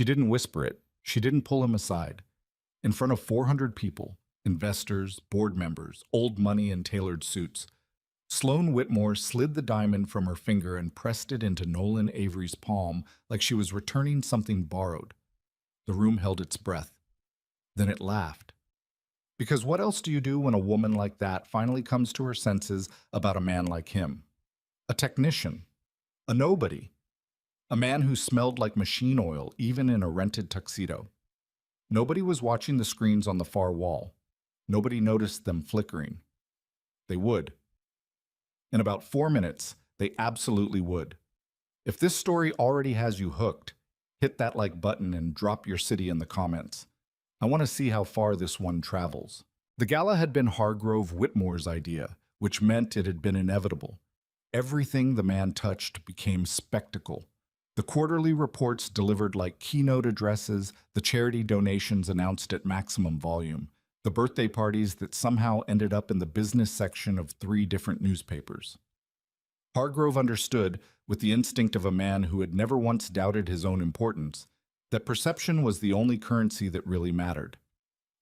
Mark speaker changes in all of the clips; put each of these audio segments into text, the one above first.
Speaker 1: She didn't whisper it. She didn't pull him aside. In front of 400 people, investors, board members, old money in tailored suits, Sloane Whitmore slid the diamond from her finger and pressed it into Nolan Avery's palm like she was returning something borrowed. The room held its breath. Then it laughed. Because what else do you do when a woman like that finally comes to her senses about a man like him? A technician. A nobody. A man who smelled like machine oil even in a rented tuxedo. Nobody was watching the screens on the far wall. Nobody noticed them flickering. They would. In about 4 minutes, they absolutely would. If this story already has you hooked, hit that like button and drop your city in the comments. I want to see how far this one travels. The gala had been Hargrove Whitmore's idea, which meant it had been inevitable. Everything the man touched became spectacle. The quarterly reports delivered like keynote addresses, the charity donations announced at maximum volume, the birthday parties that somehow ended up in the business section of 3 different newspapers. Hargrove understood, with the instinct of a man who had never once doubted his own importance, that perception was the only currency that really mattered.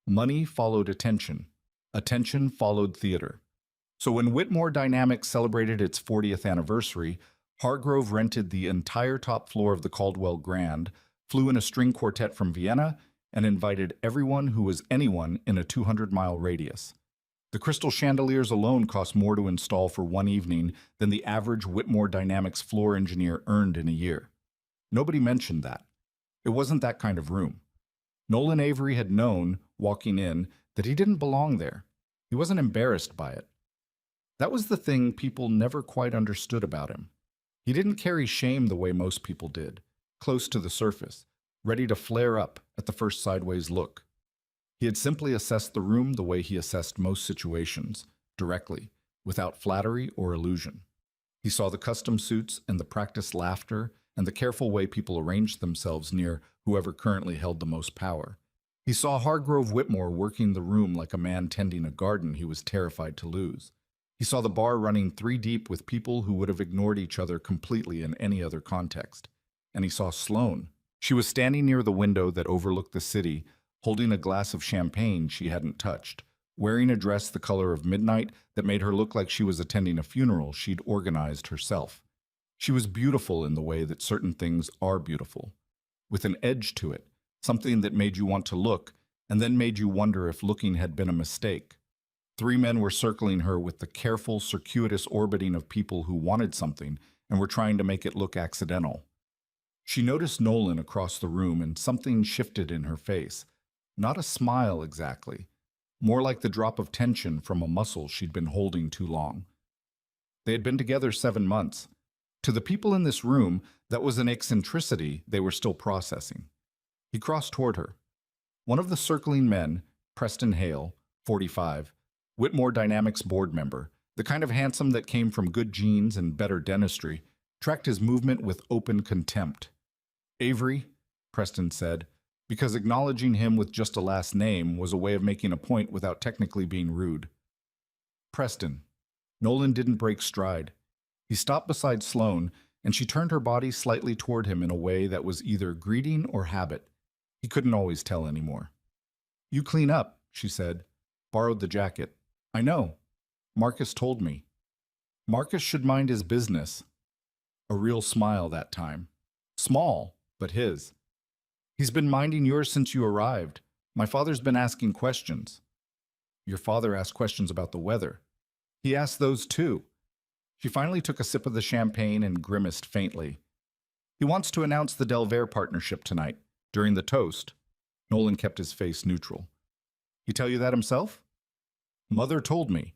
Speaker 1: Money followed attention. Attention followed theater. So when Whitmore Dynamics celebrated its 40th anniversary, Hargrove rented the entire top floor of the Caldwell Grand, flew in a string quartet from Vienna, and invited everyone who was anyone in a 200-mile radius. The crystal chandeliers alone cost more to install for one evening than the average Whitmore Dynamics floor engineer earned in a year. Nobody mentioned that. It wasn't that kind of room. Nolan Avery had known, walking in, that he didn't belong there. He wasn't embarrassed by it. That was the thing people never quite understood about him. He didn't carry shame the way most people did, close to the surface, ready to flare up at the first sideways look. He had simply assessed the room the way he assessed most situations, directly, without flattery or illusion. He saw the custom suits and the practiced laughter and the careful way people arranged themselves near whoever currently held the most power. He saw Hargrove Whitmore working the room like a man tending a garden he was terrified to lose. He saw the bar running 3 deep with people who would have ignored each other completely in any other context. And he saw Sloane. She was standing near the window that overlooked the city, holding a glass of champagne she hadn't touched, wearing a dress the color of midnight that made her look like she was attending a funeral she'd organized herself. She was beautiful in the way that certain things are beautiful, with an edge to it, something that made you want to look, and then made you wonder if looking had been a mistake. 3 men were circling her with the careful, circuitous orbiting of people who wanted something and were trying to make it look accidental. She noticed Nolan across the room, and something shifted in her face. Not a smile exactly, more like the drop of tension from a muscle she'd been holding too long. They had been together 7 months. To the people in this room, that was an eccentricity they were still processing. He crossed toward her. One of the circling men, Preston Hale, 45, Whitmore Dynamics board member, the kind of handsome that came from good genes and better dentistry, tracked his movement with open contempt. Avery, Preston said, because acknowledging him with just a last name was a way of making a point without technically being rude. Preston. Nolan didn't break stride. He stopped beside Sloane, and she turned her body slightly toward him in a way that was either greeting or habit. He couldn't always tell anymore. "You clean up," she said. "Borrowed the jacket." "I know. Marcus told me." "Marcus should mind his business." A real smile that time. Small, but his. "He's been minding yours since you arrived. My father's been asking questions." "Your father asked questions about the weather." "He asked those too." She finally took a sip of the champagne and grimaced faintly. "He wants to announce the Delvere partnership tonight, during the toast." Nolan kept his face neutral. "He tell you that himself?" "Mother told me,"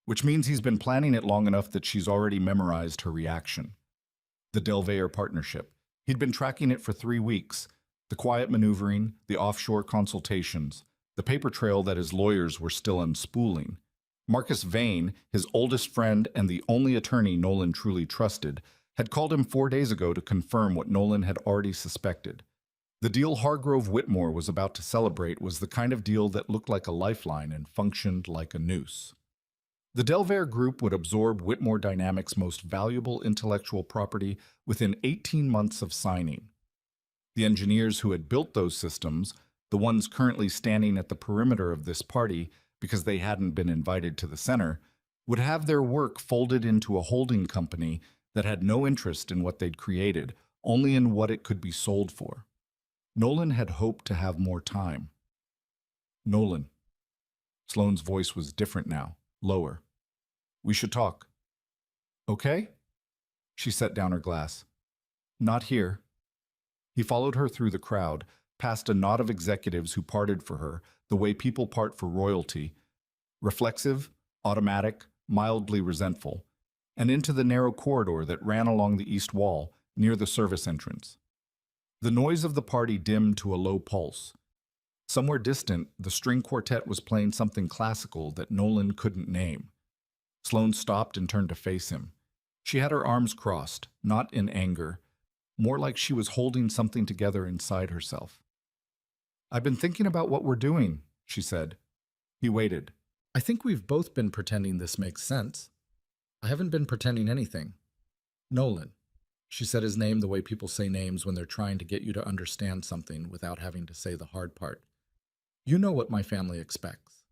Speaker 1: which means he's been planning it long enough that she's already memorized her reaction. The Delvere partnership. He'd been tracking it for 3 weeks. The quiet maneuvering, the offshore consultations, the paper trail that his lawyers were still unspooling. Marcus Vane, his oldest friend and the only attorney Nolan truly trusted, had called him 4 days ago to confirm what Nolan had already suspected. The deal Hargrove Whitmore was about to celebrate was the kind of deal that looked like a lifeline and functioned like a noose. The Delvere Group would absorb Whitmore Dynamics' most valuable intellectual property within 18 months of signing. The engineers who had built those systems, the ones currently standing at the perimeter of this party because they hadn't been invited to the center, would have their work folded into a holding company that had no interest in what they'd created, only in what it could be sold for. Nolan had hoped to have more time. Nolan. Sloane's voice was different now, lower. We should talk. Okay? She set down her glass. Not here. He followed her through the crowd, past a knot of executives who parted for her, the way people part for royalty, reflexive, automatic, mildly resentful, and into the narrow corridor that ran along the east wall, near the service entrance. The noise of the party dimmed to a low pulse. Somewhere distant, the string quartet was playing something classical that Nolan couldn't name. Sloane stopped and turned to face him. She had her arms crossed, not in anger, more like she was holding something together inside herself. I've been thinking about what we're doing, she said. He waited. I think we've both been pretending this makes sense. I haven't been pretending anything. Nolan. She said his name the way people say names when they're trying to get you to understand something without having to say the hard part. You know what my family expects.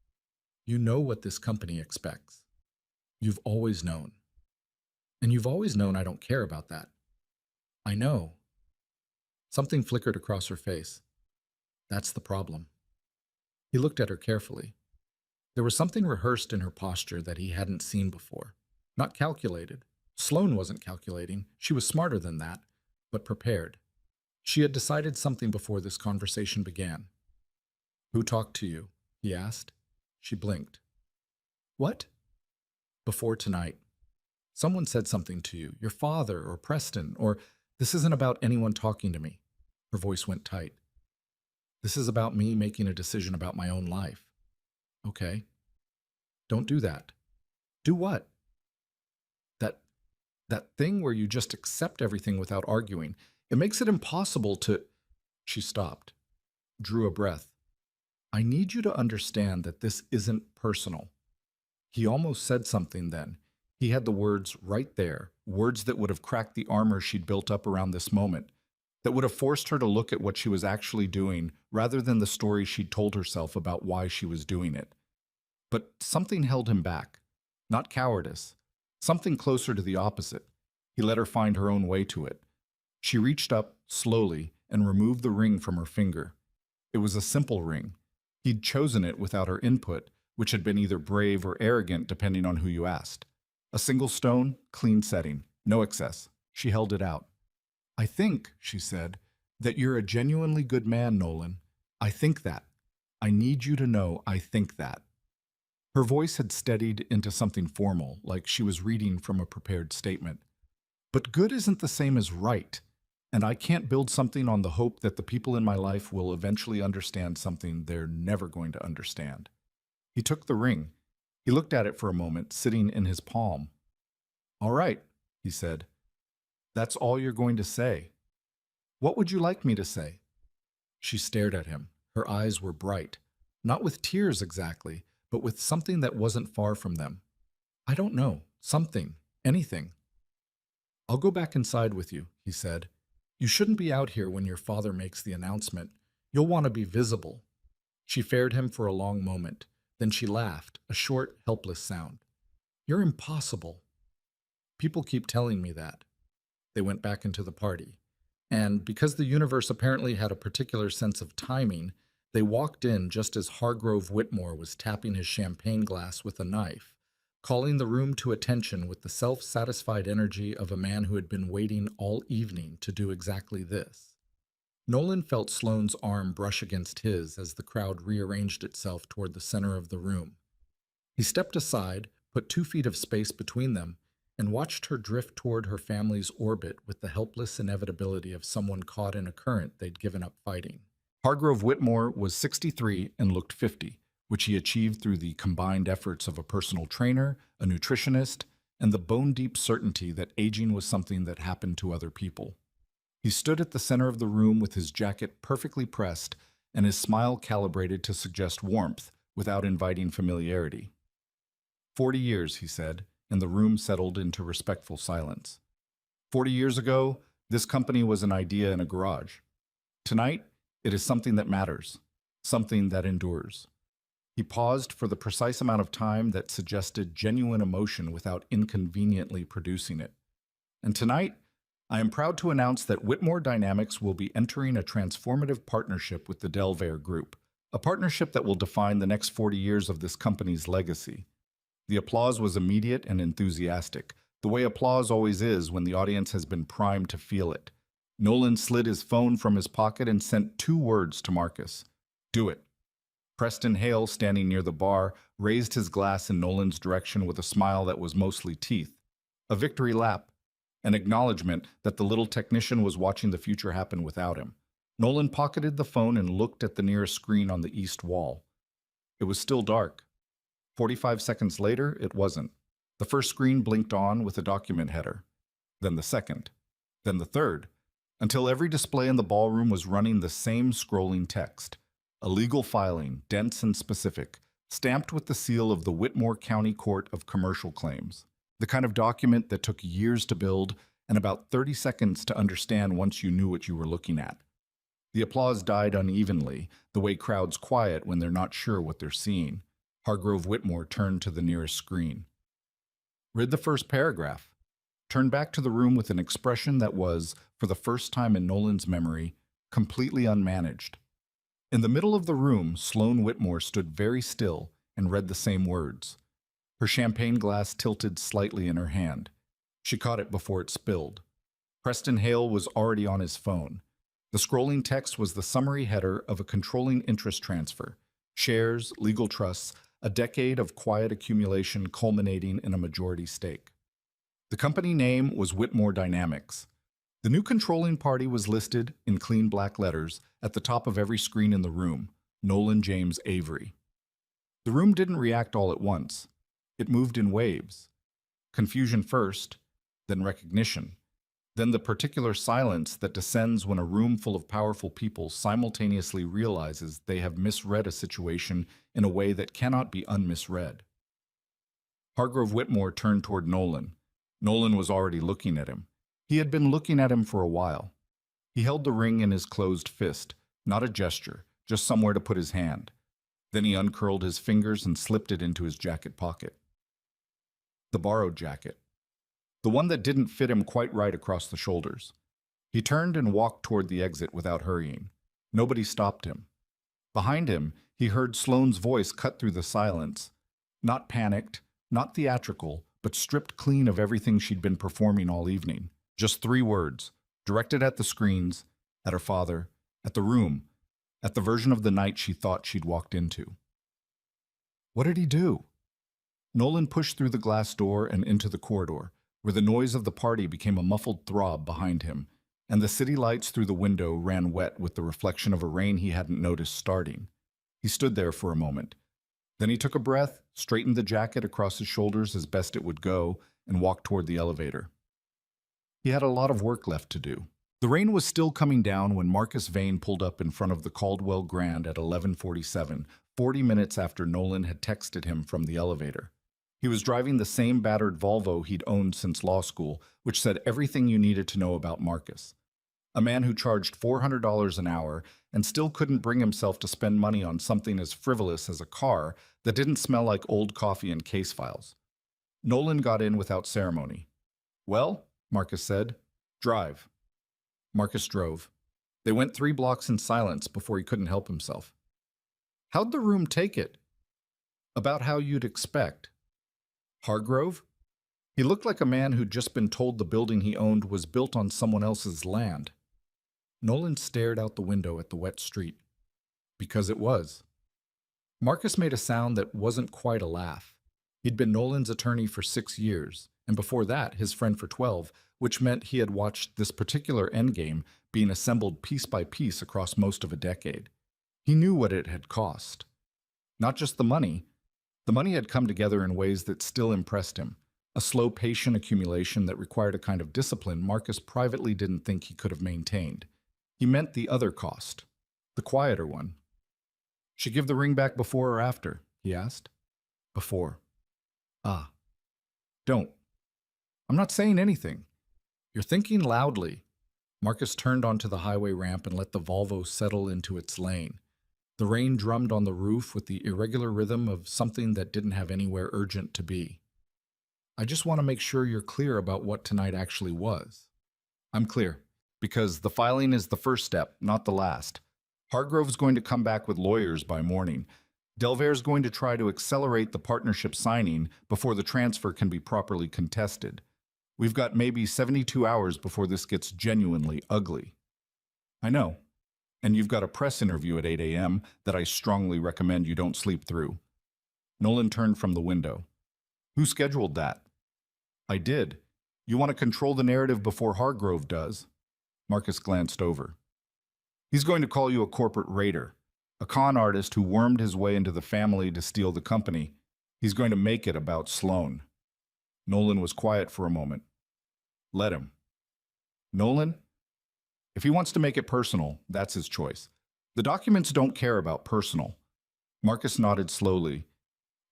Speaker 1: You know what this company expects. You've always known. And you've always known I don't care about that. I know. Something flickered across her face. That's the problem. He looked at her carefully. There was something rehearsed in her posture that he hadn't seen before. Not calculated. Sloane wasn't calculating. She was smarter than that, but prepared. She had decided something before this conversation began. Who talked to you? He asked. She blinked. What? Before tonight. Someone said something to you, your father or Preston, or this isn't about anyone talking to me. Her voice went tight. This is about me making a decision about my own life. Okay. Don't do that. Do what? That thing where you just accept everything without arguing. It makes it impossible to... She stopped, drew a breath. I need you to understand that this isn't personal. He almost said something then. He had the words right there, words that would have cracked the armor she'd built up around this moment, that would have forced her to look at what she was actually doing rather than the story she'd told herself about why she was doing it. But something held him back. Not cowardice. Something closer to the opposite. He let her find her own way to it. She reached up, slowly, and removed the ring from her finger. It was a simple ring. He'd chosen it without her input, which had been either brave or arrogant depending on who you asked. A single stone, clean setting, no excess. She held it out. I think, she said, that you're a genuinely good man, Nolan. I think that. I need you to know I think that. Her voice had steadied into something formal, like she was reading from a prepared statement. But good isn't the same as right, and I can't build something on the hope that the people in my life will eventually understand something they're never going to understand. He took the ring. He looked at it for a moment, sitting in his palm. All right, he said. That's all you're going to say. What would you like me to say? She stared at him. Her eyes were bright, not with tears exactly, but with something that wasn't far from them. I don't know. Something. Anything. I'll go back inside with you, he said. You shouldn't be out here when your father makes the announcement. You'll want to be visible. She stared him for a long moment. Then she laughed, a short, helpless sound. You're impossible. People keep telling me that. They went back into the party. And because the universe apparently had a particular sense of timing, they walked in just as Hargrove Whitmore was tapping his champagne glass with a knife, calling the room to attention with the self-satisfied energy of a man who had been waiting all evening to do exactly this. Nolan felt Sloane's arm brush against his as the crowd rearranged itself toward the center of the room. He stepped aside, put 2 feet of space between them, and watched her drift toward her family's orbit with the helpless inevitability of someone caught in a current they'd given up fighting. Hargrove Whitmore was 63 and looked 50, which he achieved through the combined efforts of a personal trainer, a nutritionist, and the bone-deep certainty that aging was something that happened to other people. He stood at the center of the room with his jacket perfectly pressed and his smile calibrated to suggest warmth without inviting familiarity. 40 years, he said, and the room settled into respectful silence. 40 years ago, this company was an idea in a garage. Tonight, it is something that matters, something that endures. He paused for the precise amount of time that suggested genuine emotion without inconveniently producing it. And tonight, I am proud to announce that Whitmore Dynamics will be entering a transformative partnership with the Delaware Group, a partnership that will define the next 40 years of this company's legacy. The applause was immediate and enthusiastic, the way applause always is when the audience has been primed to feel it. Nolan slid his phone from his pocket and sent 2 words to Marcus. Do it. Preston Hale, standing near the bar, raised his glass in Nolan's direction with a smile that was mostly teeth. A victory lap, an acknowledgement that the little technician was watching the future happen without him. Nolan pocketed the phone and looked at the nearest screen on the east wall. It was still dark. 45 seconds later, it wasn't. The first screen blinked on with a document header, then the second, then the third, until every display in the ballroom was running the same scrolling text. A legal filing, dense and specific, stamped with the seal of the Whitmore County Court of Commercial Claims. The kind of document that took years to build and about 30 seconds to understand once you knew what you were looking at. The applause died unevenly, the way crowds quiet when they're not sure what they're seeing. Hargrove Whitmore turned to the nearest screen. Read the first paragraph. Turned back to the room with an expression that was, for the first time in Nolan's memory, completely unmanaged. In the middle of the room, Sloane Whitmore stood very still and read the same words. Her champagne glass tilted slightly in her hand. She caught it before it spilled. Preston Hale was already on his phone. The scrolling text was the summary header of a controlling interest transfer. Shares, legal trusts, a decade of quiet accumulation culminating in a majority stake. The company name was Whitmore Dynamics. The new controlling party was listed, in clean black letters, at the top of every screen in the room, Nolan James Avery. The room didn't react all at once. It moved in waves. Confusion first, then recognition, then the particular silence that descends when a room full of powerful people simultaneously realizes they have misread a situation in a way that cannot be unmisread. Hargrove Whitmore turned toward Nolan. Nolan was already looking at him. He had been looking at him for a while. He held the ring in his closed fist, not a gesture, just somewhere to put his hand. Then he uncurled his fingers and slipped it into his jacket pocket. The borrowed jacket. The one that didn't fit him quite right across the shoulders. He turned and walked toward the exit without hurrying. Nobody stopped him. Behind him, he heard Sloane's voice cut through the silence. Not panicked, not theatrical, but stripped clean of everything she'd been performing all evening. Just 3 words, directed at the screens, at her father, at the room, at the version of the night she thought she'd walked into. What did he do? Nolan pushed through the glass door and into the corridor, where the noise of the party became a muffled throb behind him, and the city lights through the window ran wet with the reflection of a rain he hadn't noticed starting. He stood there for a moment. Then he took a breath, straightened the jacket across his shoulders as best it would go, and walked toward the elevator. He had a lot of work left to do. The rain was still coming down when Marcus Vane pulled up in front of the Caldwell Grand at 11:47, 40 minutes after Nolan had texted him from the elevator. He was driving the same battered Volvo he'd owned since law school, which said everything you needed to know about Marcus. A man who charged $400 an hour and still couldn't bring himself to spend money on something as frivolous as a car that didn't smell like old coffee and case files. Nolan got in without ceremony. "Well," Marcus said, "drive." Marcus drove. They went 3 blocks in silence before he couldn't help himself. "How'd the room take it?" "About how you'd expect." Hargrove? He looked like a man who'd just been told the building he owned was built on someone else's land. Nolan stared out the window at the wet street. Because it was. Marcus made a sound that wasn't quite a laugh. He'd been Nolan's attorney for 6 years, and before that his friend for 12, which meant he had watched this particular endgame being assembled piece by piece across most of a decade. He knew what it had cost. Not just the money. The money had come together in ways that still impressed him, a slow, patient accumulation that required a kind of discipline Marcus privately didn't think he could have maintained. He meant the other cost, the quieter one. "Should give the ring back before or after?" he asked. "Before." "Ah. Don't." "I'm not saying anything." "You're thinking loudly." Marcus turned onto the highway ramp and let the Volvo settle into its lane. The rain drummed on the roof with the irregular rhythm of something that didn't have anywhere urgent to be. I just want to make sure you're clear about what tonight actually was. I'm clear, because the filing is the first step, not the last. Hargrove's going to come back with lawyers by morning. Delvair's going to try to accelerate the partnership signing before the transfer can be properly contested. We've got maybe 72 hours before this gets genuinely ugly. I know. And you've got a press interview at 8 a.m. that I strongly recommend you don't sleep through. Nolan turned from the window. Who scheduled that? I did. You want to control the narrative before Hargrove does? Marcus glanced over. He's going to call you a corporate raider, a con artist who wormed his way into the family to steal the company. He's going to make it about Sloan. Nolan was quiet for a moment. Let him. Nolan? If he wants to make it personal, that's his choice. The documents don't care about personal. Marcus nodded slowly.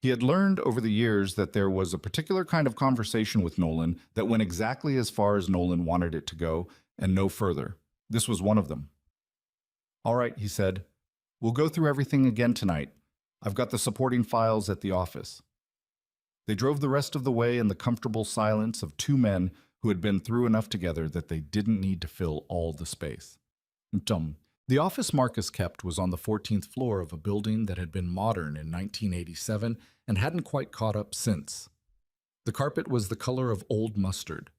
Speaker 1: He had learned over the years that there was a particular kind of conversation with Nolan that went exactly as far as Nolan wanted it to go, and no further. This was one of them. All right, he said. We'll go through everything again tonight. I've got the supporting files at the office. They drove the rest of the way in the comfortable silence of two men who had been through enough together that they didn't need to fill all the space. The office Marcus kept was on the 14th floor of a building that had been modern in 1987 and hadn't quite caught up since. The carpet was the color of old mustard.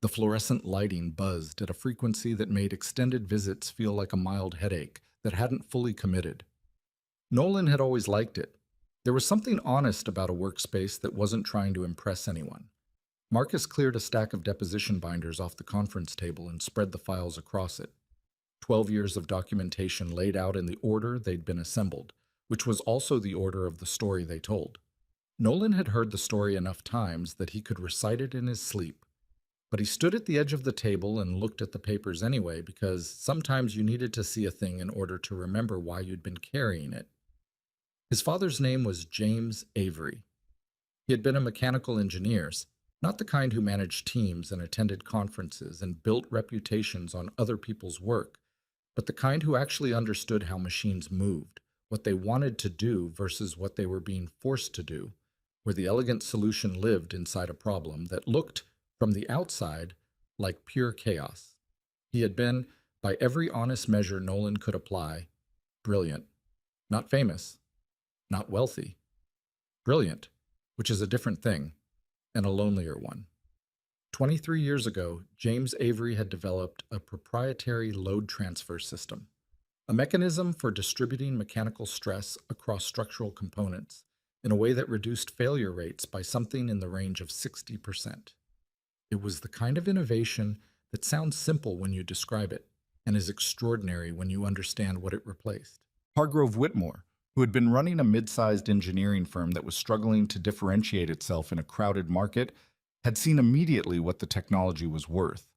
Speaker 1: The fluorescent lighting buzzed at a frequency that made extended visits feel like a mild headache that hadn't fully committed. Nolan had always liked it. There was something honest about a workspace that wasn't trying to impress anyone. Marcus cleared a stack of deposition binders off the conference table and spread the files across it. 12 years of documentation laid out in the order they'd been assembled, which was also the order of the story they told. Nolan had heard the story enough times that he could recite it in his sleep. But he stood at the edge of the table and looked at the papers anyway, because sometimes you needed to see a thing in order to remember why you'd been carrying it. His father's name was James Avery. He had been a mechanical engineer, not the kind who managed teams and attended conferences and built reputations on other people's work, but the kind who actually understood how machines moved, what they wanted to do versus what they were being forced to do, where the elegant solution lived inside a problem that looked, from the outside, like pure chaos. He had been, by every honest measure Nolan could apply, brilliant. Not famous, not wealthy. Brilliant, which is a different thing, and a lonelier one. 23 years ago, James Avery had developed a proprietary load transfer system, a mechanism for distributing mechanical stress across structural components in a way that reduced failure rates by something in the range of 60%. It was the kind of innovation that sounds simple when you describe it and is extraordinary when you understand what it replaced. Hargrove Whitmore, who had been running a mid-sized engineering firm that was struggling to differentiate itself in a crowded market, had seen immediately what the technology was worth.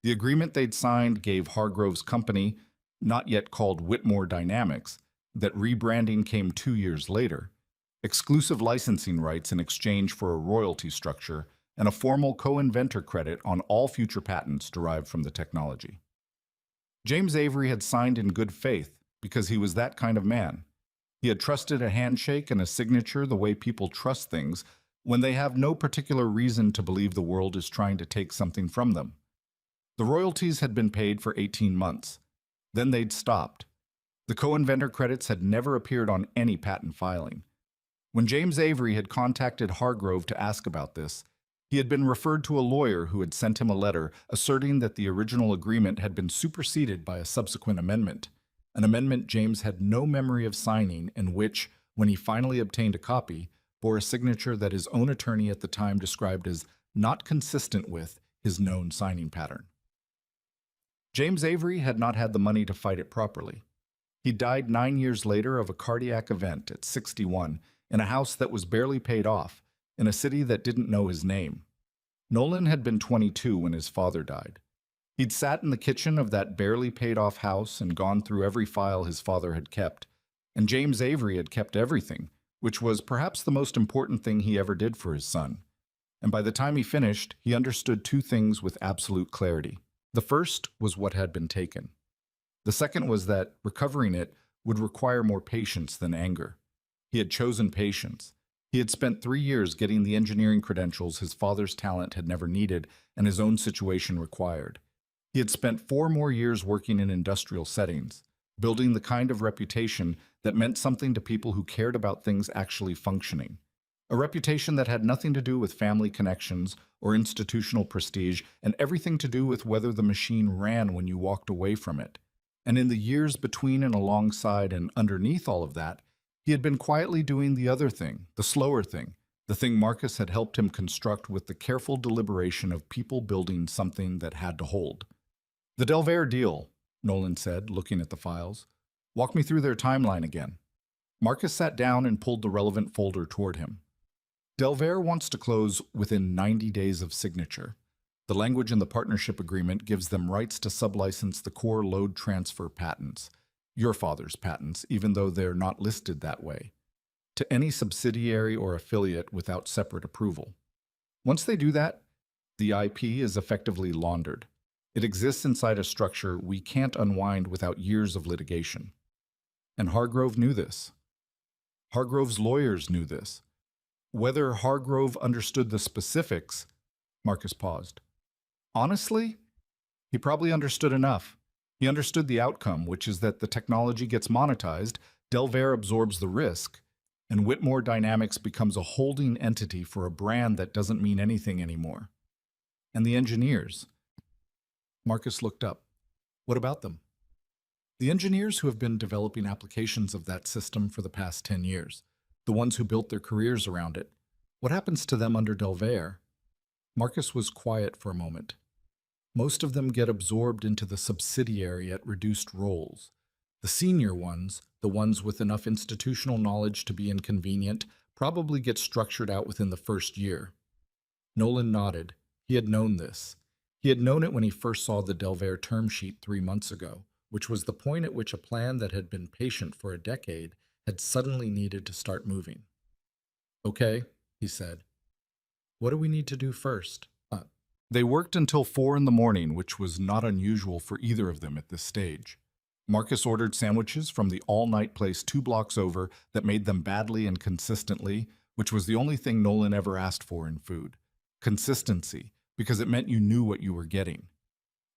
Speaker 1: The agreement they'd signed gave Hargrove's company, not yet called Whitmore Dynamics, that rebranding came 2 years later, exclusive licensing rights in exchange for a royalty structure, and a formal co-inventor credit on all future patents derived from the technology. James Avery had signed in good faith because he was that kind of man. He had trusted a handshake and a signature the way people trust things when they have no particular reason to believe the world is trying to take something from them. The royalties had been paid for 18 months. Then they'd stopped. The co-inventor credits had never appeared on any patent filing. When James Avery had contacted Hargrove to ask about this, he had been referred to a lawyer who had sent him a letter asserting that the original agreement had been superseded by a subsequent amendment, an amendment James had no memory of signing and which, when he finally obtained a copy, bore a signature that his own attorney at the time described as not consistent with his known signing pattern. James Avery had not had the money to fight it properly. He died 9 years later of a cardiac event at 61 in a house that was barely paid off, in a city that didn't know his name. Nolan had been 22 when his father died. He'd sat in the kitchen of that barely paid-off house and gone through every file his father had kept, and James Avery had kept everything, which was perhaps the most important thing he ever did for his son. And by the time he finished, he understood two things with absolute clarity. The first was what had been taken. The second was that recovering it would require more patience than anger. He had chosen patience. He had spent 3 years getting the engineering credentials his father's talent had never needed and his own situation required. He had spent 4 more years working in industrial settings, building the kind of reputation that meant something to people who cared about things actually functioning. A reputation that had nothing to do with family connections or institutional prestige and everything to do with whether the machine ran when you walked away from it. And in the years between and alongside and underneath all of that, he had been quietly doing the other thing, the slower thing, the thing Marcus had helped him construct with the careful deliberation of people building something that had to hold. The Delvair deal, Nolan said, looking at the files. Walk me through their timeline again. Marcus sat down and pulled the relevant folder toward him. Delvair wants to close within 90 days of signature. The language in the partnership agreement gives them rights to sublicense the core load transfer patents, your father's patents, even though they're not listed that way, to any subsidiary or affiliate without separate approval. Once they do that, the IP is effectively laundered. It exists inside a structure we can't unwind without years of litigation. And Hargrove knew this. Hargrove's lawyers knew this. Whether Hargrove understood the specifics, Marcus paused. Honestly, he probably understood enough. He understood the outcome, which is that the technology gets monetized, Delvair absorbs the risk, and Whitmore Dynamics becomes a holding entity for a brand that doesn't mean anything anymore. And the engineers. Marcus looked up. What about them? The engineers who have been developing applications of that system for the past 10 years, the ones who built their careers around it. What happens to them under Delvair? Marcus was quiet for a moment. Most of them get absorbed into the subsidiary at reduced roles. The senior ones, the ones with enough institutional knowledge to be inconvenient, probably get structured out within the first year. Nolan nodded. He had known this. He had known it when he first saw the Delvair term sheet 3 months ago, which was the point at which a plan that had been patient for a decade had suddenly needed to start moving. Okay, he said. What do we need to do first? They worked until 4 in the morning, which was not unusual for either of them at this stage. Marcus ordered sandwiches from the all-night place 2 blocks over that made them badly and consistently, which was the only thing Nolan ever asked for in food. Consistency, because it meant you knew what you were getting.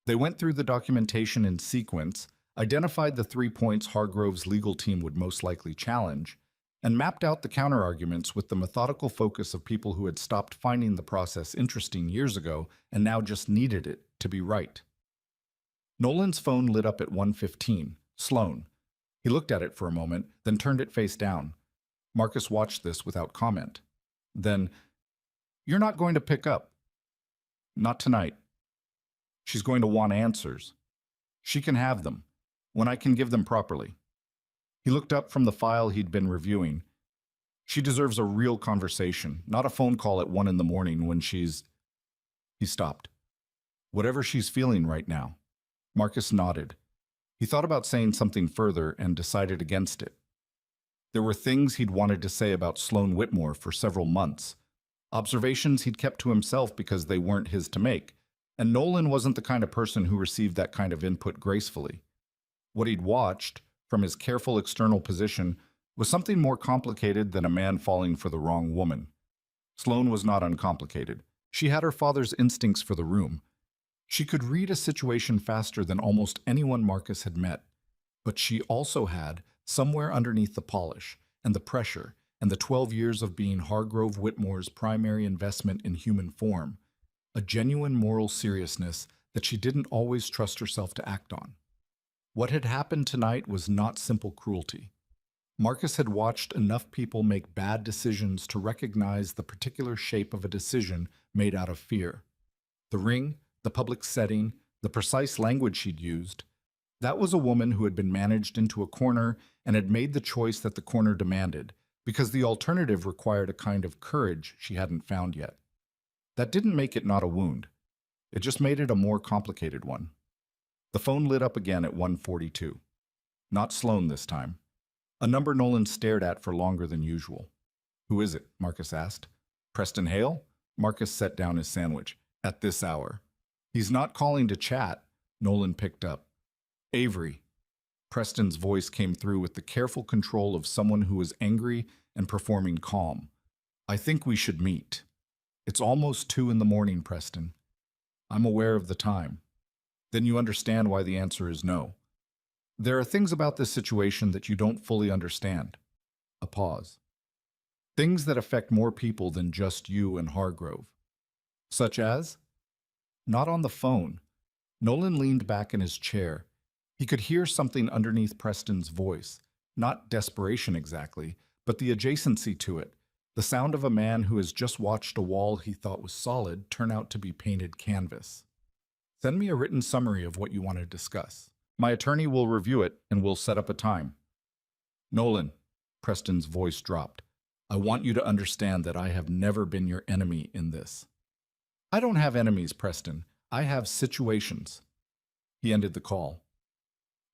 Speaker 1: They went through the documentation in sequence, identified the 3 points Hargrove's legal team would most likely challenge, and mapped out the counterarguments with the methodical focus of people who had stopped finding the process interesting years ago and now just needed it to be right. Nolan's phone lit up at 1:15. Sloan. He looked at it for a moment, then turned it face down. Marcus watched this without comment. Then, "You're not going to pick up." "Not tonight." "She's going to want answers." "She can have them, when I can give them properly." He looked up from the file he'd been reviewing. "She deserves a real conversation, not a phone call at 1 in the morning when she's—" He stopped. "Whatever she's feeling right now." Marcus nodded. He thought about saying something further and decided against it. There were things he'd wanted to say about Sloan Whitmore for several months, observations he'd kept to himself because they weren't his to make, and Nolan wasn't the kind of person who received that kind of input gracefully. What he'd watched, from his careful external position, was something more complicated than a man falling for the wrong woman. Sloan was not uncomplicated. She had her father's instincts for the room. She could read a situation faster than almost anyone Marcus had met, but she also had, somewhere underneath the polish and the pressure and the 12 years of being Hargrove Whitmore's primary investment in human form, a genuine moral seriousness that she didn't always trust herself to act on. What had happened tonight was not simple cruelty. Marcus had watched enough people make bad decisions to recognize the particular shape of a decision made out of fear. The ring, the public setting, the precise language she'd used. That was a woman who had been managed into a corner and had made the choice that the corner demanded, because the alternative required a kind of courage she hadn't found yet. That didn't make it not a wound. It just made it a more complicated one. The phone lit up again at 1:42. Not Sloan this time. A number Nolan stared at for longer than usual. "Who is it?" Marcus asked. "Preston Hale?" Marcus set down his sandwich. "At this hour." He's not calling to chat, Nolan picked up. Avery. Preston's voice came through with the careful control of someone who is angry and performing calm. I think we should meet. It's almost 2 in the morning, Preston. I'm aware of the time. Then you understand why the answer is no. There are things about this situation that you don't fully understand. A pause. Things that affect more people than just you and Hargrove. Such as? Not on the phone. Nolan leaned back in his chair. He could hear something underneath Preston's voice. Not desperation exactly, but the adjacency to it. The sound of a man who has just watched a wall he thought was solid turn out to be painted canvas. Send me a written summary of what you want to discuss. My attorney will review it and we'll set up a time. Nolan, Preston's voice dropped. I want you to understand that I have never been your enemy in this. I don't have enemies, Preston. I have situations. He ended the call.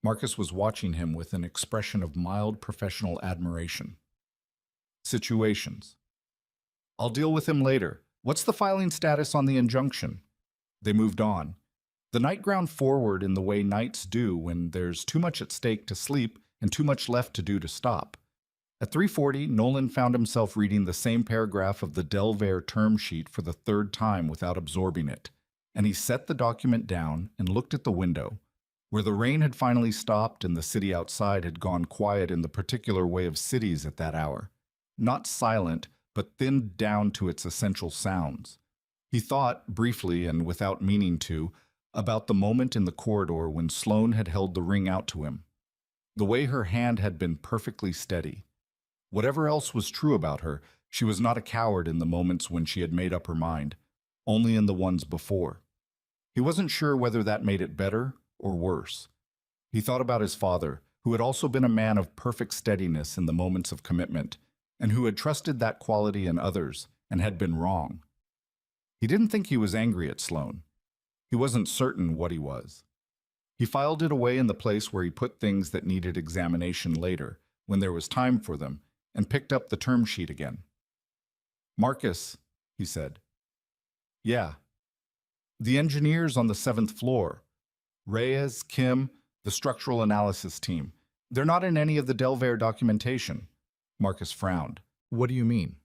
Speaker 1: Marcus was watching him with an expression of mild professional admiration. Situations. I'll deal with him later. What's the filing status on the injunction? They moved on. The night ground forward in the way nights do when there's too much at stake to sleep and too much left to do to stop. At 3:40, Nolan found himself reading the same paragraph of the Delvare term sheet for the third time without absorbing it, and he set the document down and looked at the window, where the rain had finally stopped and the city outside had gone quiet in the particular way of cities at that hour. Not silent, but thinned down to its essential sounds. He thought, briefly and without meaning to, about the moment in the corridor when Sloane had held the ring out to him. The way her hand had been perfectly steady. Whatever else was true about her, she was not a coward in the moments when she had made up her mind, only in the ones before. He wasn't sure whether that made it better or worse. He thought about his father, who had also been a man of perfect steadiness in the moments of commitment, and who had trusted that quality in others and had been wrong. He didn't think he was angry at Sloane. He wasn't certain what he was. He filed it away in the place where he put things that needed examination later, when there was time for them, and picked up the term sheet again. Marcus, he said. Yeah. The engineers on the 7th floor. Reyes, Kim, the structural analysis team. They're not in any of the Delvare documentation. Marcus frowned. What do you mean?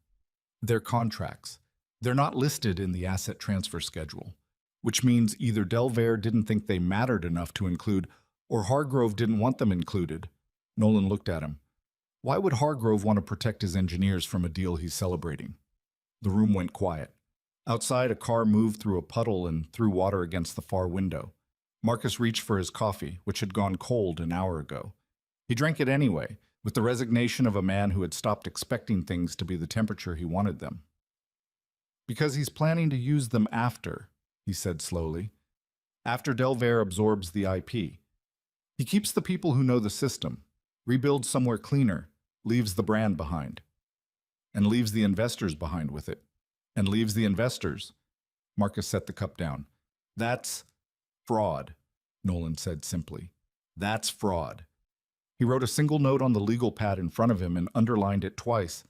Speaker 1: They're contracts. They're not listed in the asset transfer schedule, which means either Delvare didn't think they mattered enough to include, or Hargrove didn't want them included. Nolan looked at him. Why would Hargrove want to protect his engineers from a deal he's celebrating? The room went quiet. Outside, a car moved through a puddle and threw water against the far window. Marcus reached for his coffee, which had gone cold an hour ago. He drank it anyway, with the resignation of a man who had stopped expecting things to be the temperature he wanted them. Because he's planning to use them after, he said slowly. After Delvare absorbs the IP. He keeps the people who know the system, rebuilds somewhere cleaner, leaves the brand behind. And leaves the investors behind with it. And leaves the investors. Marcus set the cup down. That's fraud, Nolan said simply. That's fraud. He wrote a single note on the legal pad in front of him and underlined it twice.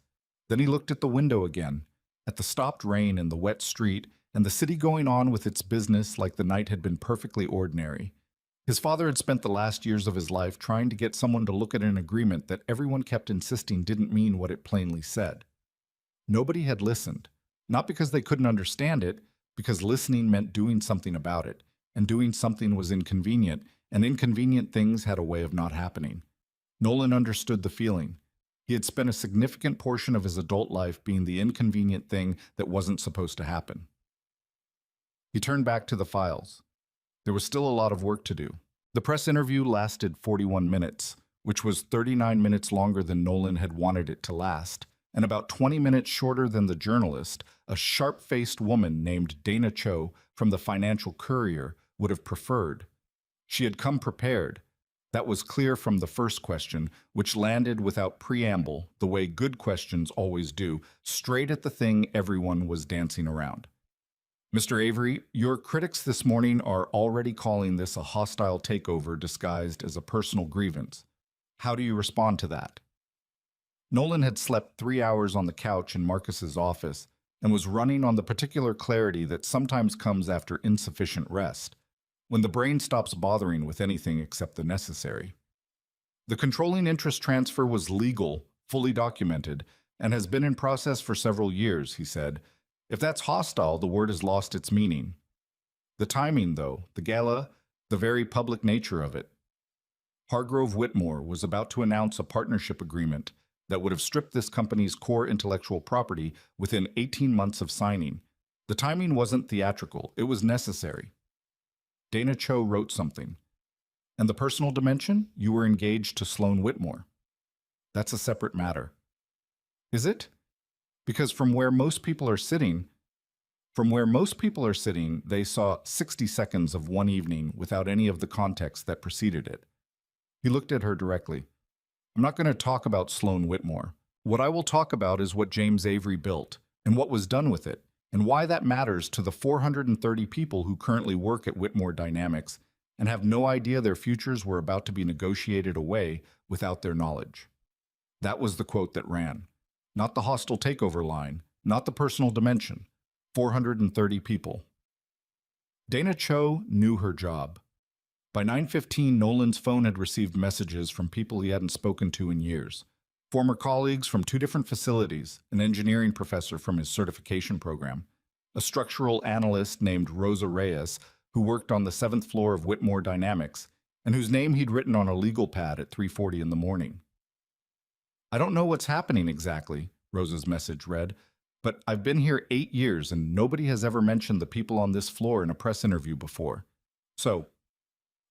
Speaker 1: Then he looked at the window again, at the stopped rain and the wet street, and the city going on with its business like the night had been perfectly ordinary. His father had spent the last years of his life trying to get someone to look at an agreement that everyone kept insisting didn't mean what it plainly said. Nobody had listened, not because they couldn't understand it, because listening meant doing something about it, and doing something was inconvenient, and inconvenient things had a way of not happening. Nolan understood the feeling. He had spent a significant portion of his adult life being the inconvenient thing that wasn't supposed to happen. He turned back to the files. There was still a lot of work to do. The press interview lasted 41 minutes, which was 39 minutes longer than Nolan had wanted it to last, and about 20 minutes shorter than the journalist, a sharp-faced woman named Dana Cho from the Financial Courier, would have preferred. She had come prepared. That was clear from the first question, which landed without preamble, the way good questions always do, straight at the thing everyone was dancing around. Mr. Avery, your critics this morning are already calling this a hostile takeover disguised as a personal grievance. How do you respond to that? Nolan had slept 3 hours on the couch in Marcus's office, and was running on the particular clarity that sometimes comes after insufficient rest, when the brain stops bothering with anything except the necessary. The controlling interest transfer was legal, fully documented, and has been in process for several years, he said. If that's hostile, the word has lost its meaning. The timing, though, the gala, the very public nature of it. Hargrove Whitmore was about to announce a partnership agreement that would have stripped this company's core intellectual property within 18 months of signing. The timing wasn't theatrical, it was necessary. Dana Cho wrote something. And the personal dimension? You were engaged to Sloan Whitmore. That's a separate matter. Is it? Because from where most people are sitting, they saw 60 seconds of one evening without any of the context that preceded it. He looked at her directly. I'm not going to talk about Sloan Whitmore. What I will talk about is what James Avery built, and what was done with it, and why that matters to the 430 people who currently work at Whitmore Dynamics and have no idea their futures were about to be negotiated away without their knowledge. That was the quote that ran. Not the hostile takeover line, not the personal dimension. 430 people. Dana Cho knew her job. By 9:15, Nolan's phone had received messages from people he hadn't spoken to in years. Former colleagues from 2 different facilities, an engineering professor from his certification program, a structural analyst named Rosa Reyes, who worked on the 7th floor of Whitmore Dynamics, and whose name he'd written on a legal pad at 3:40 in the morning. I don't know what's happening exactly, Rosa's message read, but I've been here 8 years and nobody has ever mentioned the people on this floor in a press interview before. So,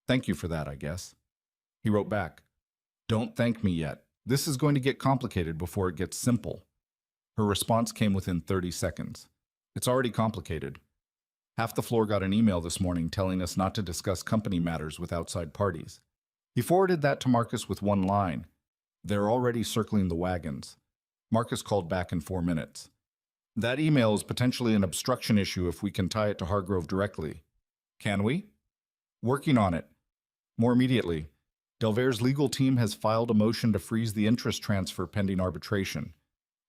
Speaker 1: thank you for that, I guess. He wrote back, Don't thank me yet. This is going to get complicated before it gets simple. Her response came within 30 seconds. It's already complicated. Half the floor got an email this morning telling us not to discuss company matters with outside parties. He forwarded that to Marcus with one line. They're already circling the wagons. Marcus called back in 4 minutes. That email is potentially an obstruction issue if we can tie it to Hargrove directly. Can we? Working on it. More immediately. Delvair's legal team has filed a motion to freeze the interest transfer pending arbitration.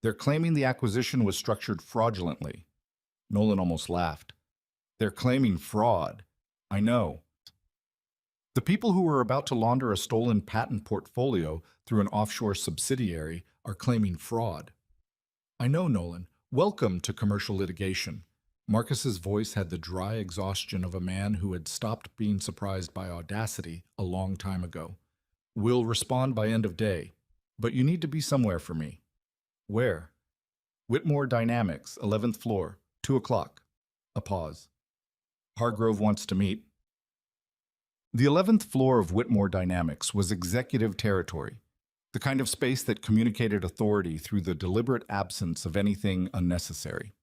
Speaker 1: They're claiming the acquisition was structured fraudulently. Nolan almost laughed. They're claiming fraud. I know. The people who were about to launder a stolen patent portfolio through an offshore subsidiary are claiming fraud. I know, Nolan. Welcome to commercial litigation. Marcus's voice had the dry exhaustion of a man who had stopped being surprised by audacity a long time ago. We'll respond by end of day, but you need to be somewhere for me. Where? Whitmore Dynamics, 11th floor, 2 o'clock. A pause. Hargrove wants to meet. The 11th floor of Whitmore Dynamics was executive territory, the kind of space that communicated authority through the deliberate absence of anything unnecessary.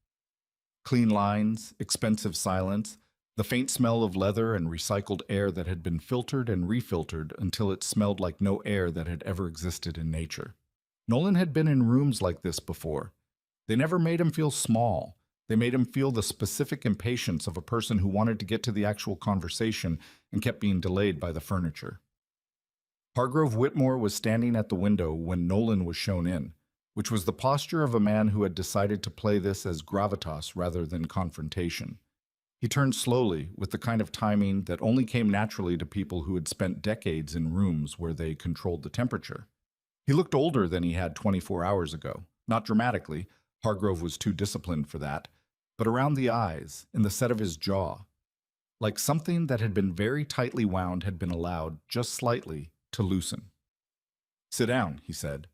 Speaker 1: Clean lines, expensive silence, the faint smell of leather and recycled air that had been filtered and refiltered until it smelled like no air that had ever existed in nature. Nolan had been in rooms like this before. They never made him feel small. They made him feel the specific impatience of a person who wanted to get to the actual conversation and kept being delayed by the furniture. Hargrove Whitmore was standing at the window when Nolan was shown in, which was the posture of a man who had decided to play this as gravitas rather than confrontation. He turned slowly, with the kind of timing that only came naturally to people who had spent decades in rooms where they controlled the temperature. He looked older than he had 24 hours ago. Not dramatically, Hargrove was too disciplined for that, but around the eyes, in the set of his jaw. Like something that had been very tightly wound had been allowed, just slightly, to loosen. Sit down, he said.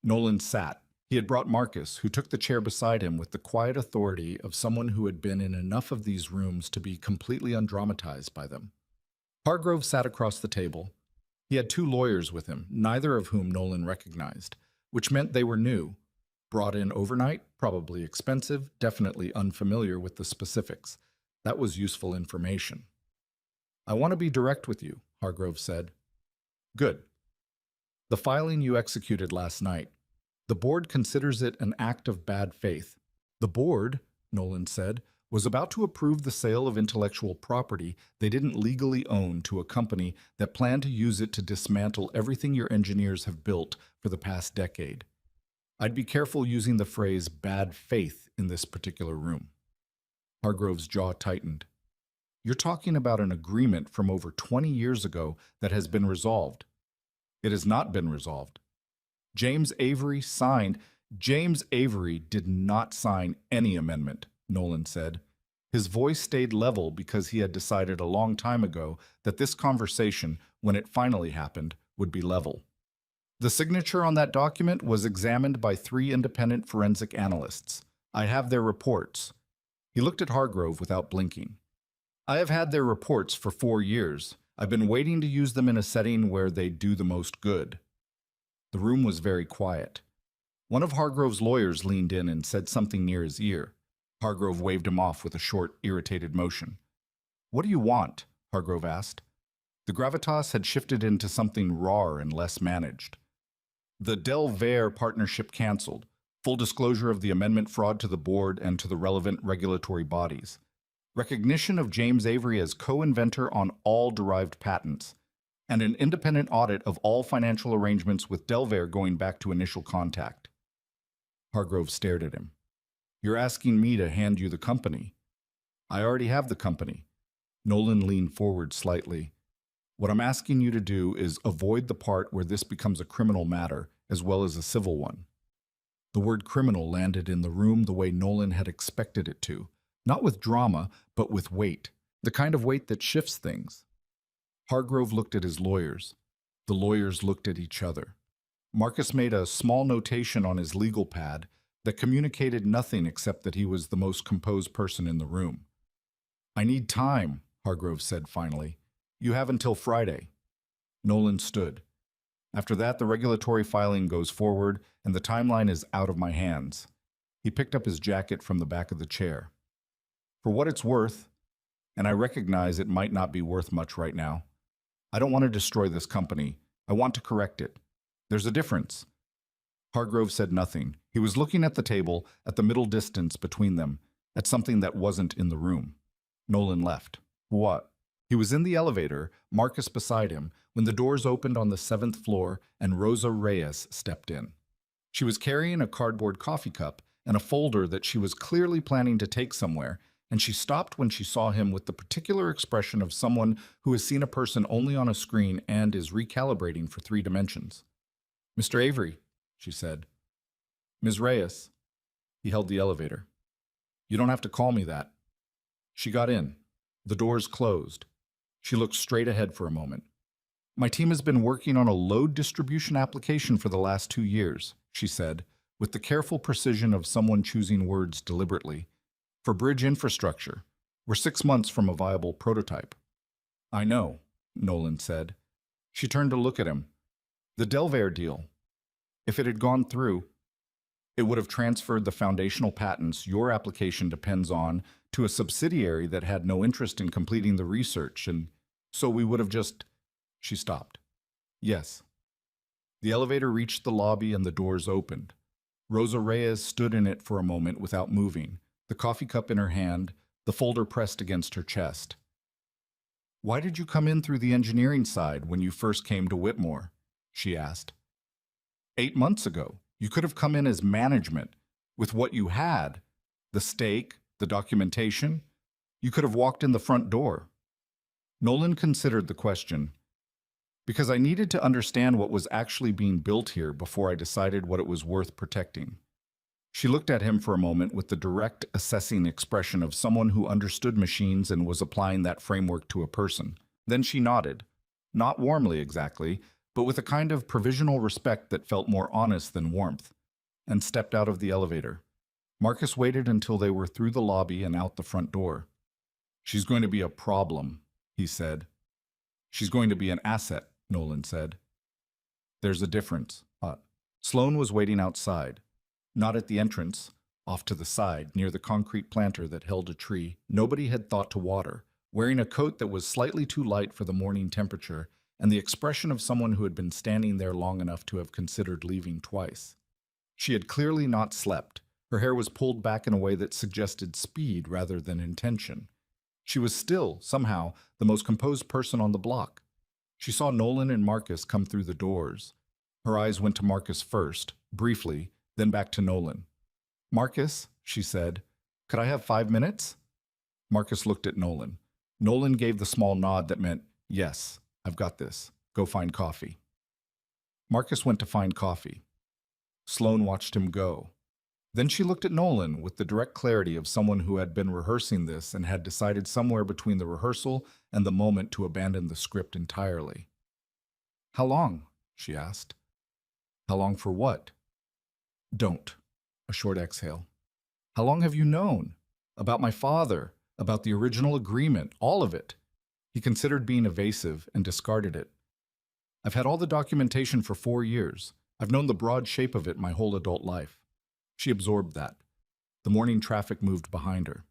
Speaker 1: Nolan sat. He had brought Marcus, who took the chair beside him with the quiet authority of someone who had been in enough of these rooms to be completely undramatized by them. Hargrove sat across the table. He had 2 lawyers with him, neither of whom Nolan recognized, which meant they were new. Brought in overnight, probably expensive, definitely unfamiliar with the specifics. That was useful information. I want to be direct with you, Hargrove said. Good. The filing you executed last night. The board considers it an act of bad faith. The board, Nolan said, was about to approve the sale of intellectual property they didn't legally own to a company that planned to use it to dismantle everything your engineers have built for the past decade. I'd be careful using the phrase bad faith in this particular room. Hargrove's jaw tightened. You're talking about an agreement from over 20 years ago that has been resolved. It has not been resolved. James Avery signed. James Avery did not sign any amendment, Nolan said. His voice stayed level because he had decided a long time ago that this conversation, when it finally happened, would be level. The signature on that document was examined by 3 independent forensic analysts. I have their reports. He looked at Hargrove without blinking. I have had their reports for 4 years. I've been waiting to use them in a setting where they do the most good. The room was very quiet. One of Hargrove's lawyers leaned in and said something near his ear. Hargrove waved him off with a short, irritated motion. What do you want? Hargrove asked. The gravitas had shifted into something rawer and less managed. The Delvere partnership canceled. Full disclosure of the amendment fraud to the board and to the relevant regulatory bodies. Recognition of James Avery as co-inventor on all derived patents, and an independent audit of all financial arrangements with Delvere going back to initial contact. Hargrove stared at him. You're asking me to hand you the company. I already have the company. Nolan leaned forward slightly. What I'm asking you to do is avoid the part where this becomes a criminal matter as well as a civil one. The word criminal landed in the room the way Nolan had expected it to, not with drama, but with weight, the kind of weight that shifts things. Hargrove looked at his lawyers. The lawyers looked at each other. Marcus made a small notation on his legal pad that communicated nothing except that he was the most composed person in the room. I need time, Hargrove said finally. You have until Friday. Nolan stood. After that, the regulatory filing goes forward, and the timeline is out of my hands. He picked up his jacket from the back of the chair. For what it's worth, and I recognize it might not be worth much right now, I don't want to destroy this company. I want to correct it. There's a difference. Hargrove said nothing. He was looking at the table, at the middle distance between them, at something that wasn't in the room. Nolan left. What? He was in the elevator, Marcus beside him, when the doors opened on the 7th floor and Rosa Reyes stepped in. She was carrying a cardboard coffee cup and a folder that she was clearly planning to take somewhere, and she stopped when she saw him with the particular expression of someone who has seen a person only on a screen and is recalibrating for 3 dimensions. Mr. Avery, she said. Ms. Reyes. He held the elevator. You don't have to call me that. She got in. The doors closed. She looked straight ahead for a moment. My team has been working on a load distribution application for the last 2 years, she said, with the careful precision of someone choosing words deliberately. For bridge infrastructure. We're 6 months from a viable prototype. I know, Nolan said. She turned to look at him. The Delvere deal. If it had gone through, it would have transferred the foundational patents your application depends on to a subsidiary that had no interest in completing the research, and so we would have just... She stopped. Yes. The elevator reached the lobby and the doors opened. Rosa Reyes stood in it for a moment without moving, the coffee cup in her hand, the folder pressed against her chest. Why did you come in through the engineering side when you first came to Whitmore? She asked. 8 months ago, you could have come in as management. With what you had, the stake, the documentation, you could have walked in the front door. Nolan considered the question. Because I needed to understand what was actually being built here before I decided what it was worth protecting. She looked at him for a moment with the direct, assessing expression of someone who understood machines and was applying that framework to a person. Then she nodded. Not warmly exactly, but with a kind of provisional respect that felt more honest than warmth, and stepped out of the elevator. Marcus waited until they were through the lobby and out the front door. She's going to be a problem, he said. She's going to be an asset, Nolan said. There's a difference. Sloan was waiting outside, not at the entrance, off to the side, near the concrete planter that held a tree nobody had thought to water, wearing a coat that was slightly too light for the morning temperature, and the expression of someone who had been standing there long enough to have considered leaving twice. She had clearly not slept. Her hair was pulled back in a way that suggested speed rather than intention. She was still, somehow, the most composed person on the block. She saw Nolan and Marcus come through the doors. Her eyes went to Marcus first, briefly, then back to Nolan. "Marcus," she said, "could I have 5 minutes?" Marcus looked at Nolan. Nolan gave the small nod that meant, "Yes, I've got this. Go find coffee." Marcus went to find coffee. Sloane watched him go. Then she looked at Nolan with the direct clarity of someone who had been rehearsing this and had decided somewhere between the rehearsal and the moment to abandon the script entirely. "How long?" she asked. "How long for what?" "Don't." A short exhale. "How long have you known? About my father, about the original agreement, all of it." He considered being evasive and discarded it. "I've had all the documentation for 4 years. I've known the broad shape of it my whole adult life." She absorbed that. The morning traffic moved behind her.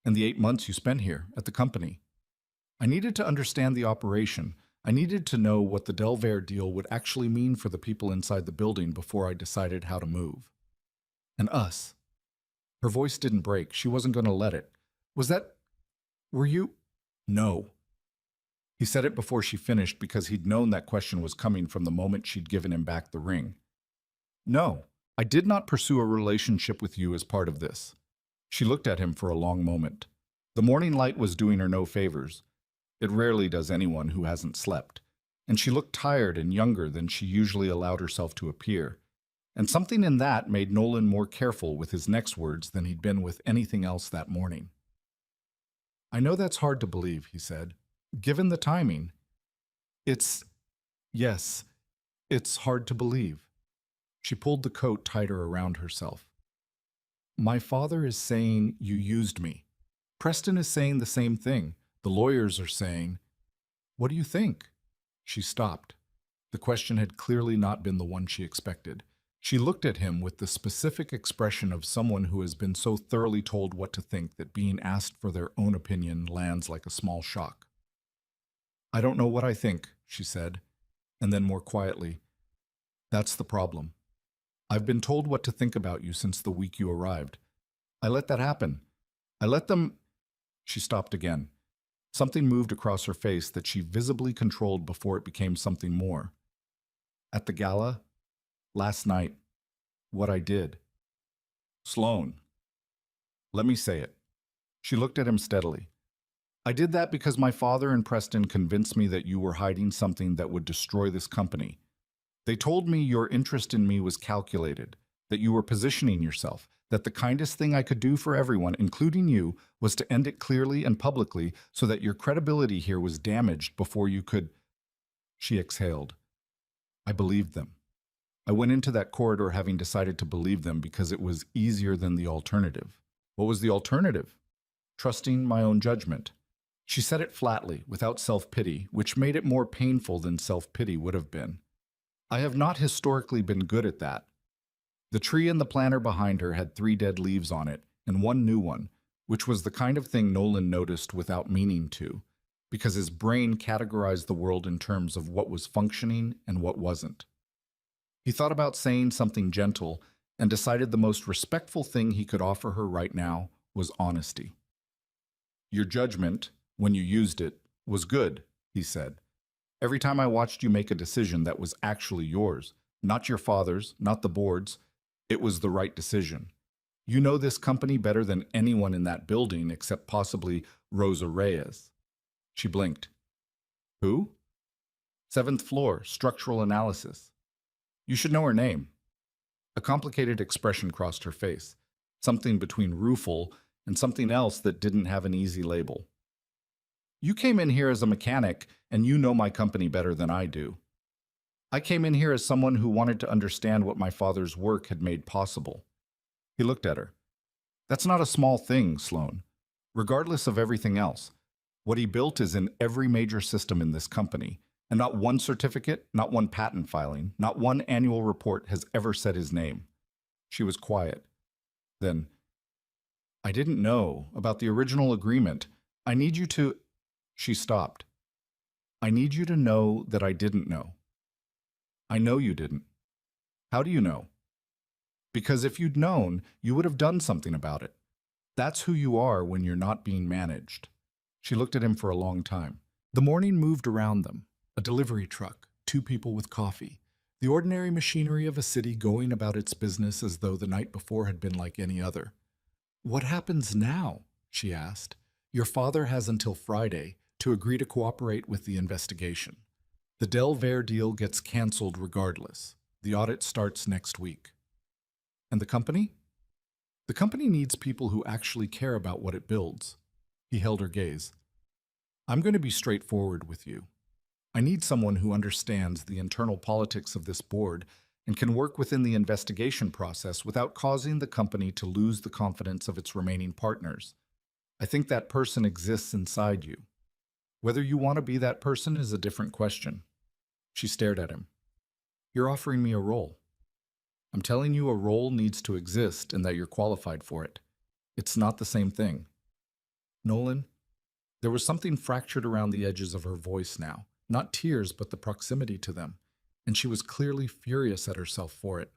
Speaker 1: "And the 8 months you spent here, at the company." "I needed to understand the operation. I needed to know what the Delvare deal would actually mean for the people inside the building before I decided how to move. And us." Her voice didn't break. She wasn't going to let it. "Were you?" "No." He said it before she finished because he'd known that question was coming from the moment she'd given him back the ring. "No. I did not pursue a relationship with you as part of this." She looked at him for a long moment. The morning light was doing her no favors. It rarely does anyone who hasn't slept. And she looked tired and younger than she usually allowed herself to appear. And something in that made Nolan more careful with his next words than he'd been with anything else that morning. "I know that's hard to believe," he said. "Given the timing." Yes, it's hard to believe." She pulled the coat tighter around herself. "My father is saying you used me. Preston is saying the same thing. The lawyers are saying—" "What do you think?" She stopped. The question had clearly not been the one she expected. She looked at him with the specific expression of someone who has been so thoroughly told what to think that being asked for their own opinion lands like a small shock. "I don't know what I think," she said, and then more quietly, "That's the problem. I've been told what to think about you since the week you arrived. I let that happen. I let them—" She stopped again. Something moved across her face that she visibly controlled before it became something more. "At the gala, last night, what I did." "Sloane." "Let me say it." She looked at him steadily. "I did that because my father and Preston convinced me that you were hiding something that would destroy this company. They told me your interest in me was calculated, that you were positioning yourself, that the kindest thing I could do for everyone, including you, was to end it clearly and publicly so that your credibility here was damaged before you could—" She exhaled. "I believed them. I went into that corridor having decided to believe them because it was easier than the alternative." "What was the alternative?" "Trusting my own judgment." She said it flatly, without self-pity, which made it more painful than self-pity would have been. "I have not historically been good at that." The tree in the planter behind her had 3 dead leaves on it, and 1 new one, which was the kind of thing Nolan noticed without meaning to, because his brain categorized the world in terms of what was functioning and what wasn't. He thought about saying something gentle and decided the most respectful thing he could offer her right now was honesty. "Your judgment, when you used it, was good," he said. "Every time I watched you make a decision that was actually yours, not your father's, not the board's, it was the right decision. You know this company better than anyone in that building except possibly Rosa Reyes." She blinked. "Who?" "7th floor, structural analysis." "You should know her name." A complicated expression crossed her face, something between rueful and something else that didn't have an easy label. "You came in here as a mechanic, and you know my company better than I do. I came in here as someone who wanted to understand what my father's work had made possible." He looked at her. "That's not a small thing, Sloane. Regardless of everything else, what he built is in every major system in this company, and not one certificate, not one patent filing, not one annual report has ever said his name." She was quiet. Then, "I didn't know about the original agreement. I need you to—" She stopped. "I need you to know that I didn't know." "I know you didn't." "How do you know?" "Because if you'd known, you would have done something about it. That's who you are when you're not being managed." She looked at him for a long time. The morning moved around them. A delivery truck, 2 people with coffee. The ordinary machinery of a city going about its business as though the night before had been like any other. "What happens now?" she asked. "Your father has until Friday to agree to cooperate with the investigation. The Delver deal gets canceled regardless. The audit starts next week." "And the company?" "The company needs people who actually care about what it builds." He held her gaze. "I'm going to be straightforward with you. I need someone who understands the internal politics of this board and can work within the investigation process without causing the company to lose the confidence of its remaining partners. I think that person exists inside you. Whether you want to be that person is a different question." She stared at him. "You're offering me a role." "I'm telling you a role needs to exist and that you're qualified for it. It's not the same thing." "Nolan?" There was something fractured around the edges of her voice now. Not tears, but the proximity to them, and she was clearly furious at herself for it.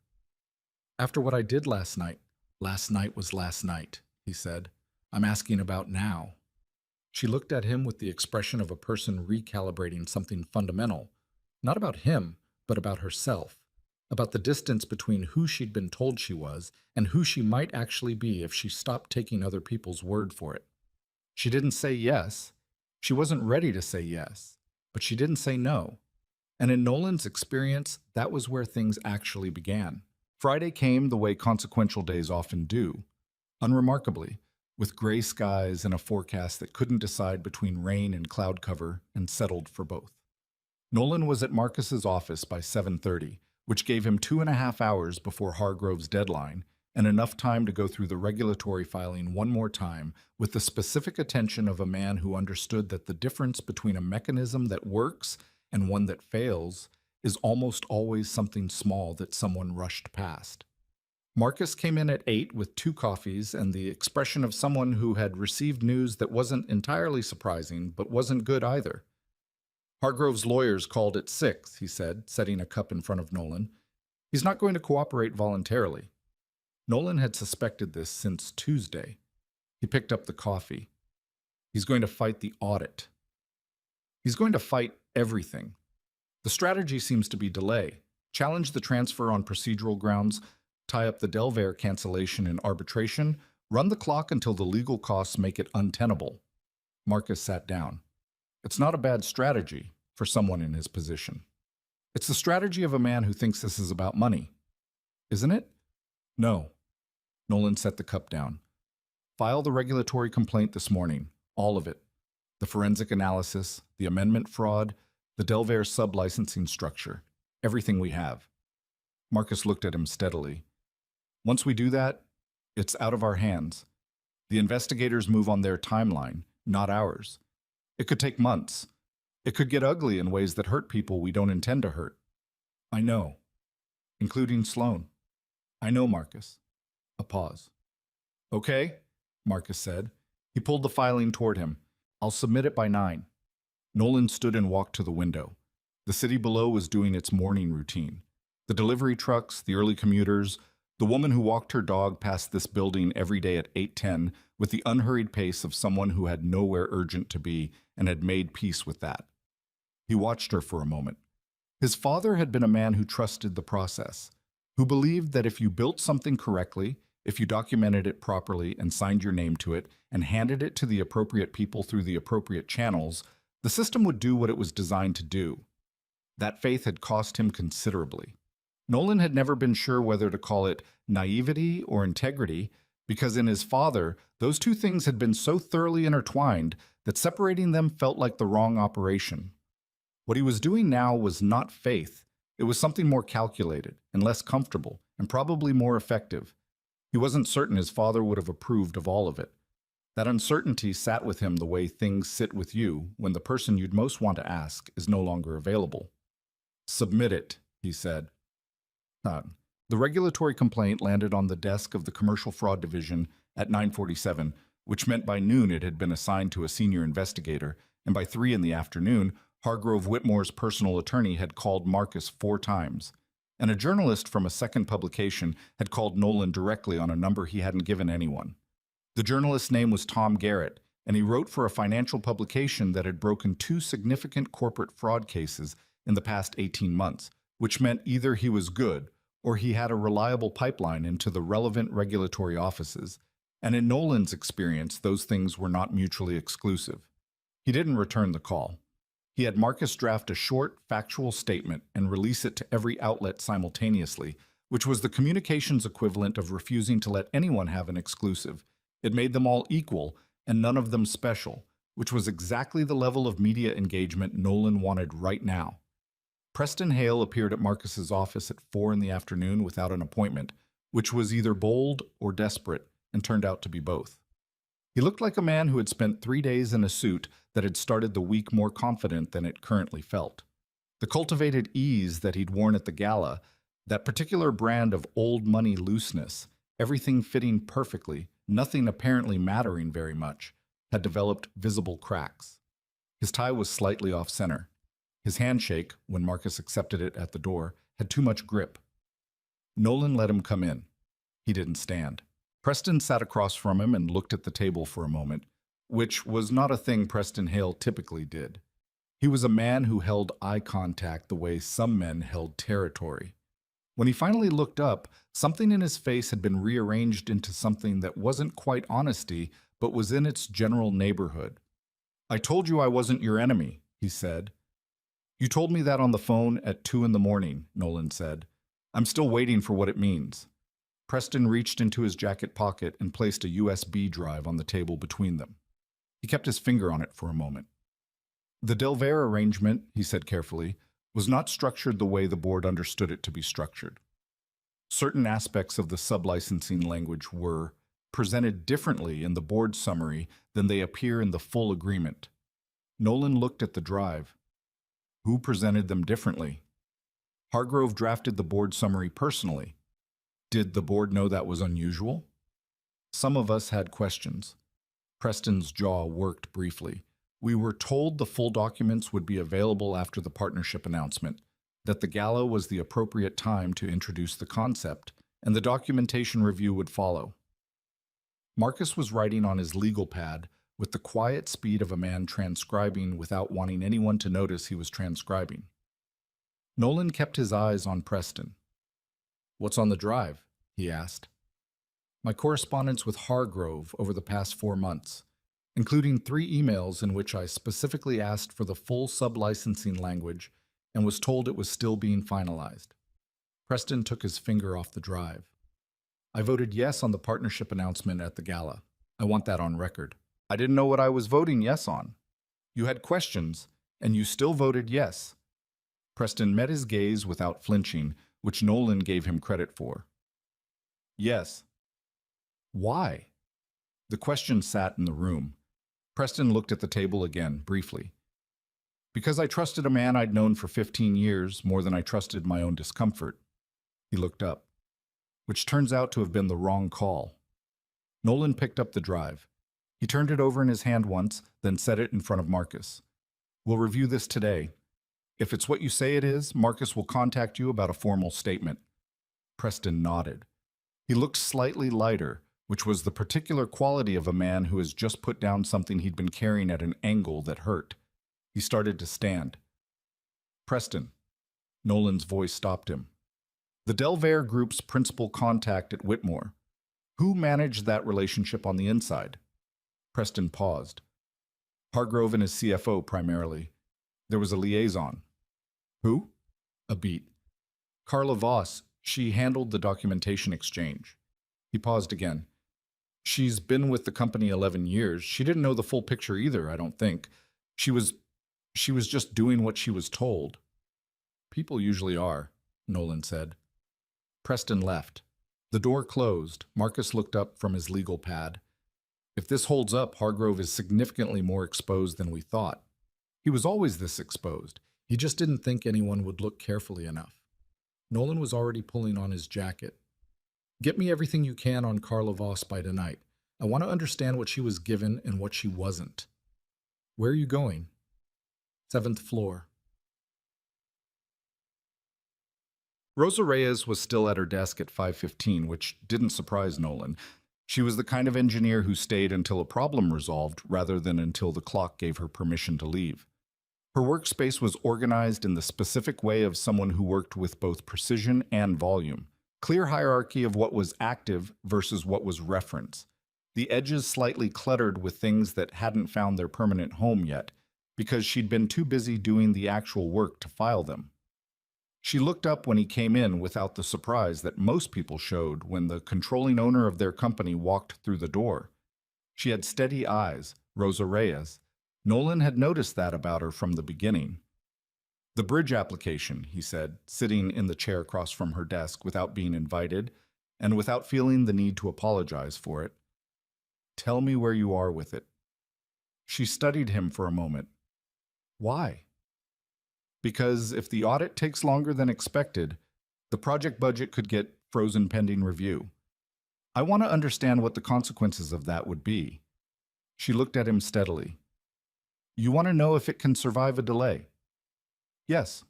Speaker 1: "After what I did last night." "Last night was last night," he said. "I'm asking about now." She looked at him with the expression of a person recalibrating something fundamental, not about him, but about herself, about the distance between who she'd been told she was and who she might actually be if she stopped taking other people's word for it. She didn't say yes. She wasn't ready to say yes. But she didn't say no. And in Nolan's experience, that was where things actually began. Friday came the way consequential days often do, unremarkably, with gray skies and a forecast that couldn't decide between rain and cloud cover and settled for both. Nolan was at Marcus's office by 7:30, which gave him 2.5 hours before Hargrove's deadline, and enough time to go through the regulatory filing one more time with the specific attention of a man who understood that the difference between a mechanism that works and one that fails is almost always something small that someone rushed past. Marcus came in at 8 with 2 coffees and the expression of someone who had received news that wasn't entirely surprising, but wasn't good either. "Hargrove's lawyers called at 6, he said, setting a cup in front of Nolan. "He's not going to cooperate voluntarily." Nolan had suspected this since Tuesday. He picked up the coffee. "He's going to fight the audit. He's going to fight everything. The strategy seems to be delay, challenge the transfer on procedural grounds, tie up the Delver cancellation in arbitration, run the clock until the legal costs make it untenable." Marcus sat down. "It's not a bad strategy for someone in his position. It's the strategy of a man who thinks this is about money. Isn't it?" "No." Nolan set the cup down. "File the regulatory complaint this morning, all of it. The forensic analysis, the amendment fraud, the Delver sub-licensing structure, everything we have." Marcus looked at him steadily. "Once we do that, it's out of our hands. The investigators move on their timeline, not ours. It could take months. It could get ugly in ways that hurt people we don't intend to hurt." "I know. Including Sloan." "I know, Marcus." A pause. "Okay," Marcus said. He pulled the filing toward him. "I'll submit it by 9. Nolan stood and walked to the window. The city below was doing its morning routine. The delivery trucks, the early commuters, the woman who walked her dog past this building every day at 8:10 with the unhurried pace of someone who had nowhere urgent to be and had made peace with that. He watched her for a moment. His father had been a man who trusted the process, who believed that if you built something correctly, if you documented it properly and signed your name to it and handed it to the appropriate people through the appropriate channels, the system would do what it was designed to do. That faith had cost him considerably. Nolan had never been sure whether to call it naivety or integrity, because in his father, those two things had been so thoroughly intertwined that separating them felt like the wrong operation. What he was doing now was not faith. It was something more calculated and less comfortable and probably more effective. He wasn't certain his father would have approved of all of it. That uncertainty sat with him the way things sit with you when the person you'd most want to ask is no longer available. "Submit it," he said. The regulatory complaint landed on the desk of the Commercial Fraud Division at 9:47, which meant by noon it had been assigned to a senior investigator, and by 3 in the afternoon, Hargrove Whitmore's personal attorney had called Marcus 4 times. And a journalist from a second publication had called Nolan directly on a number he hadn't given anyone. The journalist's name was Tom Garrett, and he wrote for a financial publication that had broken 2 significant corporate fraud cases in the past 18 months, which meant either he was good or he had a reliable pipeline into the relevant regulatory offices, and in Nolan's experience, those things were not mutually exclusive. He didn't return the call. He had Marcus draft a short, factual statement and release it to every outlet simultaneously, which was the communications equivalent of refusing to let anyone have an exclusive. It made them all equal and none of them special, which was exactly the level of media engagement Nolan wanted right now. Preston Hale appeared at Marcus's office at 4 in the afternoon without an appointment, which was either bold or desperate, and turned out to be both. He looked like a man who had spent 3 days in a suit that had started the week more confident than it currently felt. The cultivated ease that he'd worn at the gala, that particular brand of old money looseness, everything fitting perfectly, nothing apparently mattering very much, had developed visible cracks. His tie was slightly off-center. His handshake, when Marcus accepted it at the door, had too much grip. Nolan let him come in. He didn't stand. Preston sat across from him and looked at the table for a moment, which was not a thing Preston Hale typically did. He was a man who held eye contact the way some men held territory. When he finally looked up, something in his face had been rearranged into something that wasn't quite honesty, but was in its general neighborhood. "I told you I wasn't your enemy," he said. "You told me that on the phone at 2 in the morning, Nolan said. "I'm still waiting for what it means." Preston reached into his jacket pocket and placed a USB drive on the table between them. He kept his finger on it for a moment. "The Delvere arrangement," he said carefully, "was not structured the way the board understood it to be structured. Certain aspects of the sublicensing language were presented differently in the board summary than they appear in the full agreement." Nolan looked at the drive. Who presented them differently? Hargrove drafted the board summary personally. Did the board know that was unusual? Some of us had questions. Preston's jaw worked briefly. We were told the full documents would be available after the partnership announcement, that the gala was the appropriate time to introduce the concept, and the documentation review would follow. Marcus was writing on his legal pad with the quiet speed of a man transcribing without wanting anyone to notice he was transcribing. Nolan kept his eyes on Preston. "What's on the drive?" he asked. "My correspondence with Hargrove over the past 4 months, including 3 emails in which I specifically asked for the full sublicensing language and was told it was still being finalized." Preston took his finger off the drive. "I voted yes on the partnership announcement at the gala. I want that on record." "I didn't know what I was voting yes on." "You had questions, and you still voted yes." Preston met his gaze without flinching, which Nolan gave him credit for. "Yes." "Why?" The question sat in the room. Preston looked at the table again, briefly. "Because I trusted a man I'd known for 15 years more than I trusted my own discomfort." He looked up. "Which turns out to have been the wrong call." Nolan picked up the drive. He turned it over in his hand once, then set it in front of Marcus. "We'll review this today. If it's what you say it is, Marcus will contact you about a formal statement." Preston nodded. He looked slightly lighter, which was the particular quality of a man who has just put down something he'd been carrying at an angle that hurt. He started to stand. "Preston." Nolan's voice stopped him. "The Delvere Group's principal contact at Whitmore. Who managed that relationship on the inside?" Preston paused. "Hargrove and his CFO primarily. There was a liaison." "Who?" A beat. "Carla Voss. She handled the documentation exchange." He paused again. "She's been with the company 11 years. She didn't know the full picture either, I don't think. She was just doing what she was told." "People usually are," Nolan said. Preston left. The door closed. Marcus looked up from his legal pad. "If this holds up, Hargrove is significantly more exposed than we thought." He was always this exposed. He just didn't think anyone would look carefully enough. Nolan was already pulling on his jacket. "Get me everything you can on Carla Voss by tonight. I want to understand what she was given and what she wasn't." "Where are you going?" "7th floor." Rosa Reyes was still at her desk at 5:15, which didn't surprise Nolan. She was the kind of engineer who stayed until a problem resolved rather than until the clock gave her permission to leave. Her workspace was organized in the specific way of someone who worked with both precision and volume. Clear hierarchy of what was active versus what was reference. The edges slightly cluttered with things that hadn't found their permanent home yet, because she'd been too busy doing the actual work to file them. She looked up when he came in without the surprise that most people showed when the controlling owner of their company walked through the door. She had steady eyes, Rosa Reyes. Nolan had noticed that about her from the beginning. The bridge application, he said, sitting in the chair across from her desk without being invited and without feeling the need to apologize for it. Tell me where you are with it. She studied him for a moment. Why? Because if the audit takes longer than expected, the project budget could get frozen pending review. I want to understand what the consequences of that would be. She looked at him steadily. You want to know if it can survive a delay? Yes.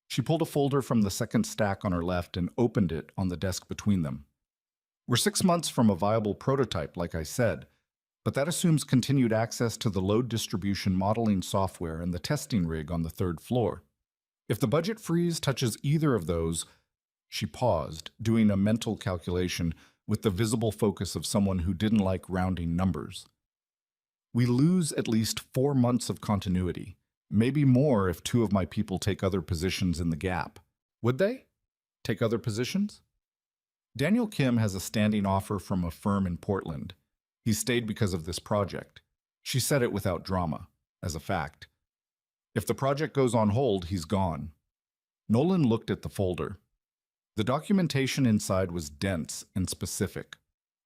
Speaker 1: She pulled a folder from the second stack on her left and opened it on the desk between them. We're 6 months from a viable prototype, like I said, but that assumes continued access to the load distribution modeling software and the testing rig on the 3rd floor. If the budget freeze touches either of those, she paused, doing a mental calculation with the visible focus of someone who didn't like rounding numbers. We lose at least 4 months of continuity, maybe more if 2 of my people take other positions in the gap. Would they? Take other positions? Daniel Kim has a standing offer from a firm in Portland. He stayed because of this project. She said it without drama, as a fact. If the project goes on hold, he's gone. Nolan looked at the folder. The documentation inside was dense and specific.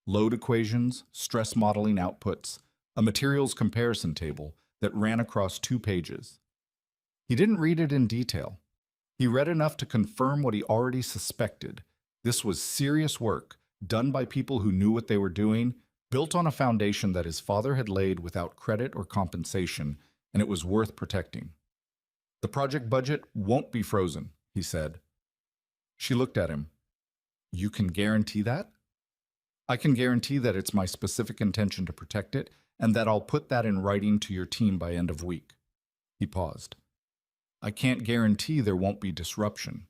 Speaker 1: Load equations, stress modeling outputs, a materials comparison table that ran across 2 pages. He didn't read it in detail. He read enough to confirm what he already suspected. This was serious work, done by people who knew what they were doing, built on a foundation that his father had laid without credit or compensation, and it was worth protecting. The project budget won't be frozen, he said. She looked at him. You can guarantee that? I can guarantee that it's my specific intention to protect it, and that I'll put that in writing to your team by end of week. He paused. I can't guarantee there won't be disruption.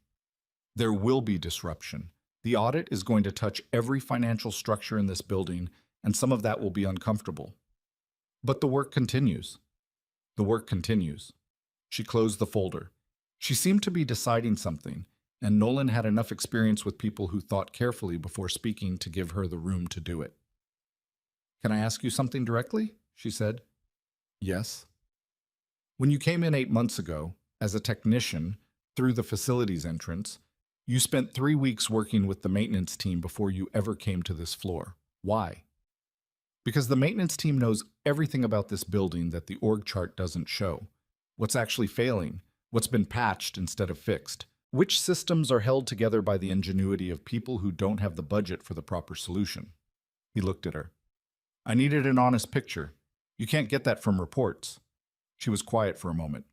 Speaker 1: There will be disruption. The audit is going to touch every financial structure in this building, and some of that will be uncomfortable. But the work continues. The work continues. She closed the folder. She seemed to be deciding something, and Nolan had enough experience with people who thought carefully before speaking to give her the room to do it. Can I ask you something directly? She said. Yes. When you came in 8 months ago, as a technician, through the facilities entrance, you spent 3 weeks working with the maintenance team before you ever came to this floor. Why? Because the maintenance team knows everything about this building that the org chart doesn't show. What's actually failing, what's been patched instead of fixed, which systems are held together by the ingenuity of people who don't have the budget for the proper solution. He looked at her. I needed an honest picture. You can't get that from reports. She was quiet for a moment.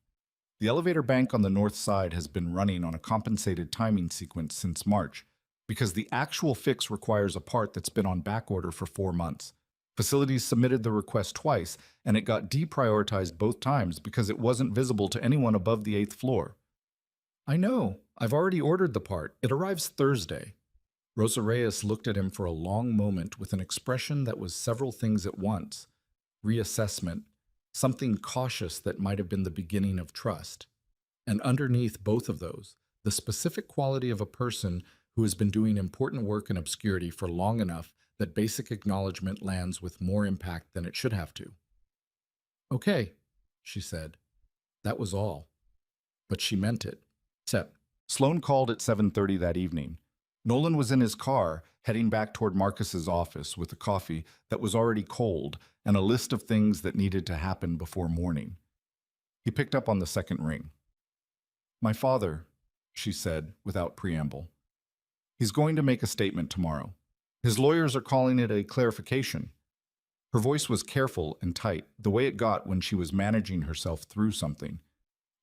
Speaker 1: The elevator bank on the north side has been running on a compensated timing sequence since March, because the actual fix requires a part that's been on back order for 4 months. Facilities submitted the request twice, and it got deprioritized both times because it wasn't visible to anyone above the 8th floor. I know. I've already ordered the part. It arrives Thursday. Rosa Reyes looked at him for a long moment with an expression that was several things at once. Reassessment, something cautious that might have been the beginning of trust. And underneath both of those, the specific quality of a person who has been doing important work in obscurity for long enough that basic acknowledgement lands with more impact than it should have to. Okay, she said. That was all. But she meant it. Except, Sloan called at 7:30 that evening. Nolan was in his car, heading back toward Marcus's office with a coffee that was already cold and a list of things that needed to happen before morning. He picked up on the second ring. My father, she said without preamble. He's going to make a statement tomorrow. His lawyers are calling it a clarification. Her voice was careful and tight, the way it got when she was managing herself through something.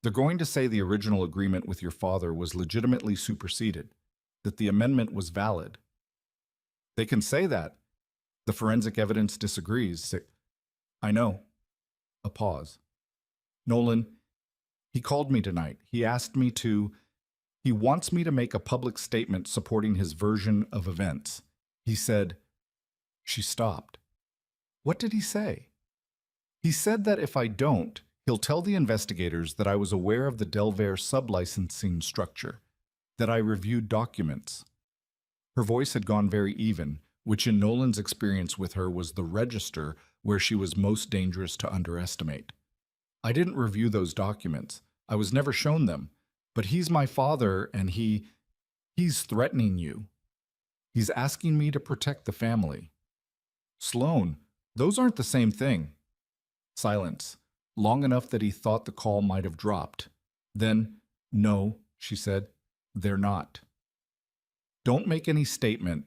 Speaker 1: They're going to say the original agreement with your father was legitimately superseded, that the amendment was valid. They can say that. The forensic evidence disagrees. I know. A pause. Nolan, He called me tonight. He wants me to make a public statement supporting his version of events. He said, she stopped. What did he say? He said that if I don't, he'll tell the investigators that I was aware of the Delaware sublicensing structure, that I reviewed documents. Her voice had gone very even, which in Nolan's experience with her was the register where she was most dangerous to underestimate. I didn't review those documents. I was never shown them. But he's my father, and he's threatening you. He's asking me to protect the family. Sloan, those aren't the same thing. Silence, long enough that he thought the call might have dropped. Then, no, she said, they're not. Don't make any statement.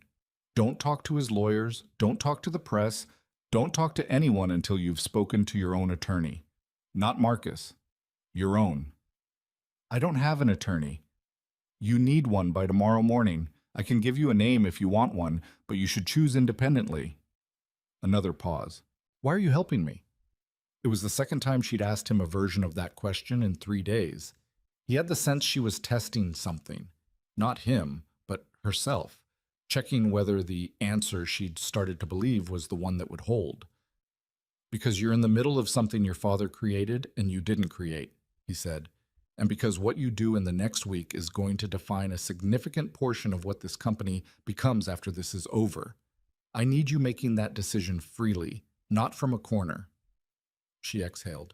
Speaker 1: Don't talk to his lawyers. Don't talk to the press. Don't talk to anyone until you've spoken to your own attorney. Not Marcus. Your own. I don't have an attorney. You need one by tomorrow morning. I can give you a name if you want one, but you should choose independently. Another pause. Why are you helping me? It was the second time she'd asked him a version of that question in 3 days. He had the sense she was testing something. Not him, but herself, checking whether the answer she'd started to believe was the one that would hold. Because you're in the middle of something your father created and you didn't create, he said. And because what you do in the next week is going to define a significant portion of what this company becomes after this is over. I need you making that decision freely, not from a corner. She exhaled.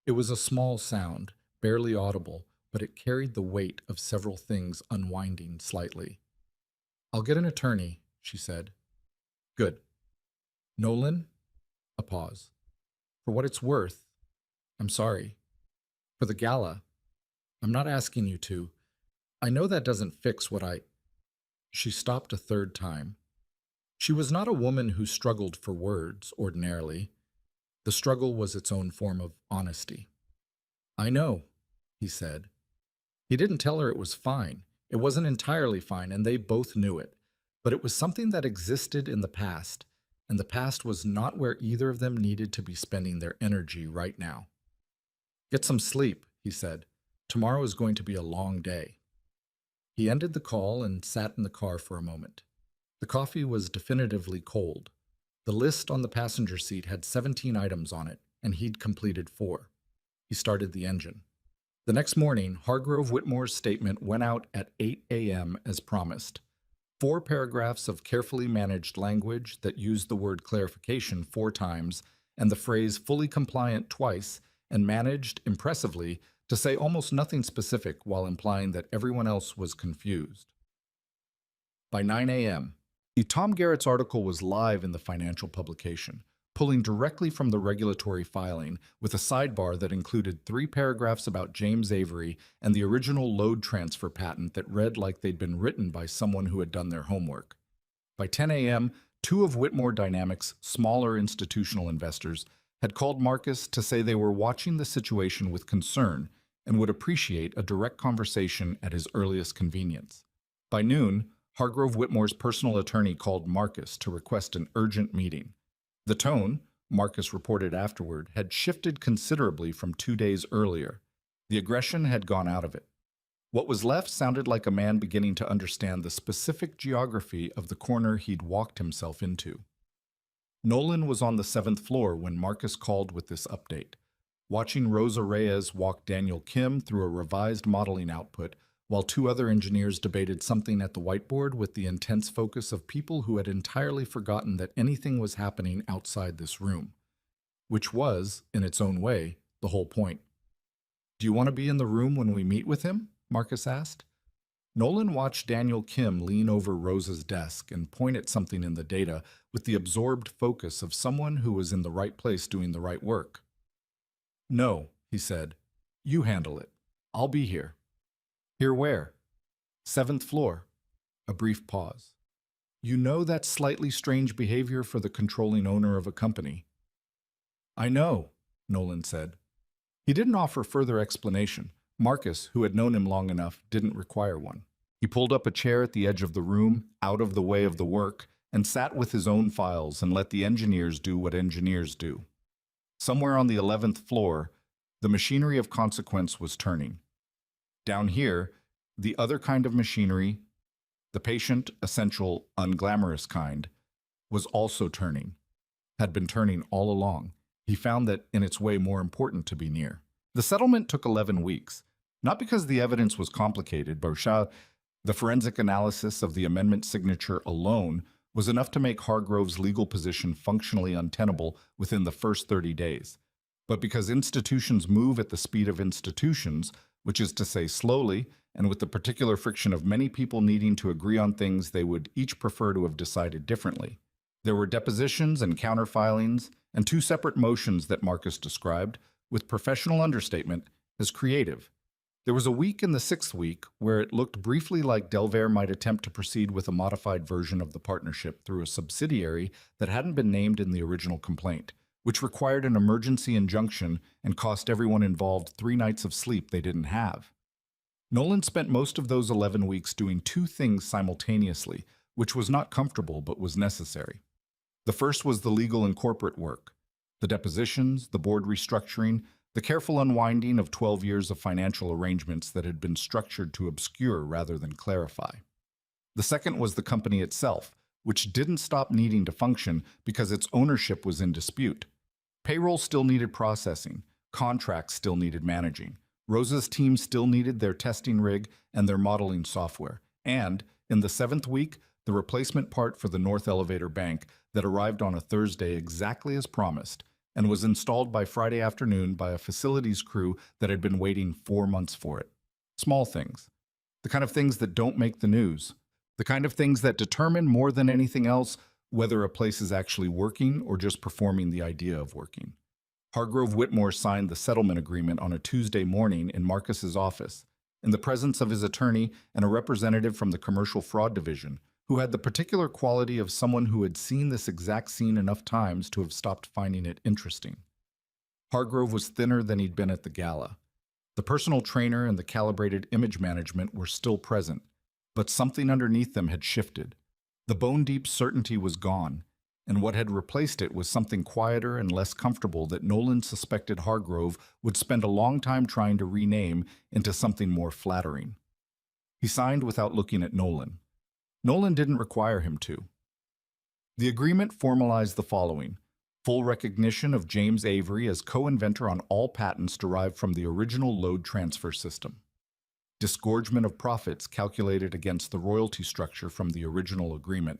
Speaker 1: It was a small sound, barely audible, but it carried the weight of several things unwinding slightly. I'll get an attorney, she said. Good. Nolan? A pause. For what it's worth, I'm sorry. For the gala, I'm not asking you to. I know that doesn't fix what I... She stopped a third time. She was not a woman who struggled for words, ordinarily. The struggle was its own form of honesty. I know, he said. He didn't tell her it was fine. It wasn't entirely fine, and they both knew it. But it was something that existed in the past, and the past was not where either of them needed to be spending their energy right now. Get some sleep, he said. Tomorrow is going to be a long day. He ended the call and sat in the car for a moment. The coffee was definitively cold. The list on the passenger seat had 17 items on it, and he'd completed 4. He started the engine. The next morning, Hargrove Whitmore's statement went out at 8 a.m. as promised. 4 paragraphs of carefully managed language that used the word clarification 4 times and the phrase fully compliant twice, and managed, impressively, to say almost nothing specific while implying that everyone else was confused. By 9 a.m., Tom Garrett's article was live in the financial publication, pulling directly from the regulatory filing with a sidebar that included 3 paragraphs about James Avery and the original load transfer patent that read like they'd been written by someone who had done their homework. By 10 a.m., 2 of Whitmore Dynamics' smaller institutional investors had called Marcus to say they were watching the situation with concern and would appreciate a direct conversation at his earliest convenience. By noon, Hargrove Whitmore's personal attorney called Marcus to request an urgent meeting. The tone, Marcus reported afterward, had shifted considerably from 2 days earlier. The aggression had gone out of it. What was left sounded like a man beginning to understand the specific geography of the corner he'd walked himself into. Nolan was on the 7th floor when Marcus called with this update, watching Rosa Reyes walk Daniel Kim through a revised modeling output while 2 other engineers debated something at the whiteboard with the intense focus of people who had entirely forgotten that anything was happening outside this room, which was, in its own way, the whole point. Do you want to be in the room when we meet with him? Marcus asked. Nolan watched Daniel Kim lean over Rosa's desk and point at something in the data with the absorbed focus of someone who was in the right place doing the right work. No, he said. You handle it. I'll be here. Here where? 7th floor. A brief pause. You know that's slightly strange behavior for the controlling owner of a company. I know, Nolan said. He didn't offer further explanation. Marcus, who had known him long enough, didn't require one. He pulled up a chair at the edge of the room, out of the way of the work, and sat with his own files and let the engineers do what engineers do. Somewhere on the 11th floor, The machinery of consequence was turning. Down here, the other kind of machinery, the patient, essential, unglamorous kind, was also turning, had been turning all along. He found that in its way more important to be near. The settlement took 11 weeks, not because the evidence was complicated, but the forensic analysis of the amendment signature alone was enough to make Hargrove's legal position functionally untenable within the first 30 days. But because institutions move at the speed of institutions, which is to say slowly, and with the particular friction of many people needing to agree on things they would each prefer to have decided differently. There were depositions and counterfilings, and 2 separate motions that Marcus described, with professional understatement, as creative. There was a week in the 6th week where it looked briefly like Delvare might attempt to proceed with a modified version of the partnership through a subsidiary that hadn't been named in the original complaint, which required an emergency injunction and cost everyone involved 3 nights of sleep they didn't have. Nolan spent most of those 11 weeks doing 2 things simultaneously, which was not comfortable but was necessary. The first was the legal and corporate work, the depositions, the board restructuring, the careful unwinding of 12 years of financial arrangements that had been structured to obscure rather than clarify. The second was the company itself, which didn't stop needing to function because its ownership was in dispute. Payroll still needed processing, contracts still needed managing, Rosa's team still needed their testing rig and their modeling software, and, in the 7th week, the replacement part for the North Elevator Bank that arrived on a Thursday exactly as promised, and was installed by Friday afternoon by a facilities crew that had been waiting 4 months for it. Small things. The kind of things that don't make the news. The kind of things that determine more than anything else whether a place is actually working or just performing the idea of working. Hargrove Whitmore signed the settlement agreement on a Tuesday morning in Marcus's office, in the presence of his attorney and a representative from the Commercial Fraud Division, who had the particular quality of someone who had seen this exact scene enough times to have stopped finding it interesting. Hargrove was thinner than he'd been at the gala. The personal trainer and the calibrated image management were still present, but something underneath them had shifted. The bone-deep certainty was gone, and what had replaced it was something quieter and less comfortable that Nolan suspected Hargrove would spend a long time trying to rename into something more flattering. He signed without looking at Nolan. Nolan didn't require him to. The agreement formalized the following: full recognition of James Avery as co-inventor on all patents derived from the original load transfer system. Disgorgement of profits calculated against the royalty structure from the original agreement,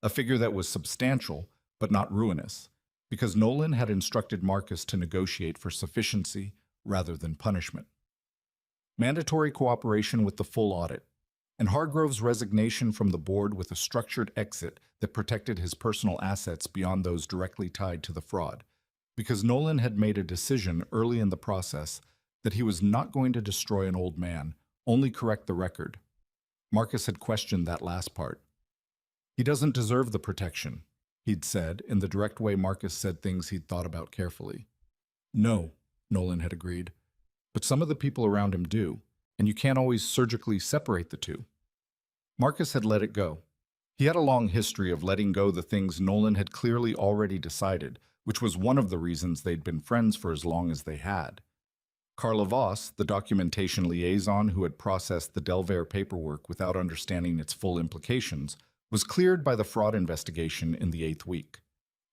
Speaker 1: a figure that was substantial but not ruinous, because Nolan had instructed Marcus to negotiate for sufficiency rather than punishment. Mandatory cooperation with the full audit, and Hargrove's resignation from the board with a structured exit that protected his personal assets beyond those directly tied to the fraud, because Nolan had made a decision early in the process that he was not going to destroy an old man, only correct the record. Marcus had questioned that last part. He doesn't deserve the protection, he'd said, in the direct way Marcus said things he'd thought about carefully. No, Nolan had agreed, but some of the people around him do, and you can't always surgically separate the two. Marcus had let it go. He had a long history of letting go the things Nolan had clearly already decided, which was one of the reasons they'd been friends for as long as they had. Carla Voss, the documentation liaison who had processed the Delvare paperwork without understanding its full implications, was cleared by the fraud investigation in the 8th week.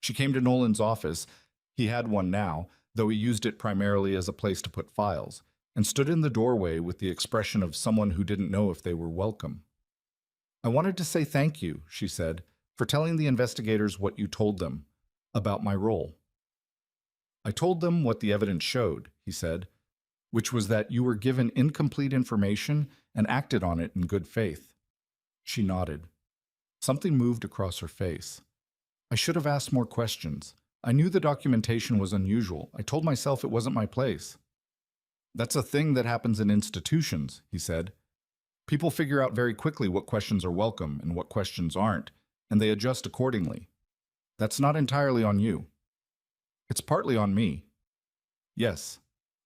Speaker 1: She came to Nolan's office, he had one now, though he used it primarily as a place to put files, and stood in the doorway with the expression of someone who didn't know if they were welcome. "I wanted to say thank you," she said, "for telling the investigators what you told them about my role." "I told them what the evidence showed," he said, "which was that you were given incomplete information and acted on it in good faith." She nodded. Something moved across her face. "I should have asked more questions. I knew the documentation was unusual. I told myself it wasn't my place." "That's a thing that happens in institutions," he said. "People figure out very quickly what questions are welcome and what questions aren't, and they adjust accordingly. That's not entirely on you." "It's partly on me." "Yes,"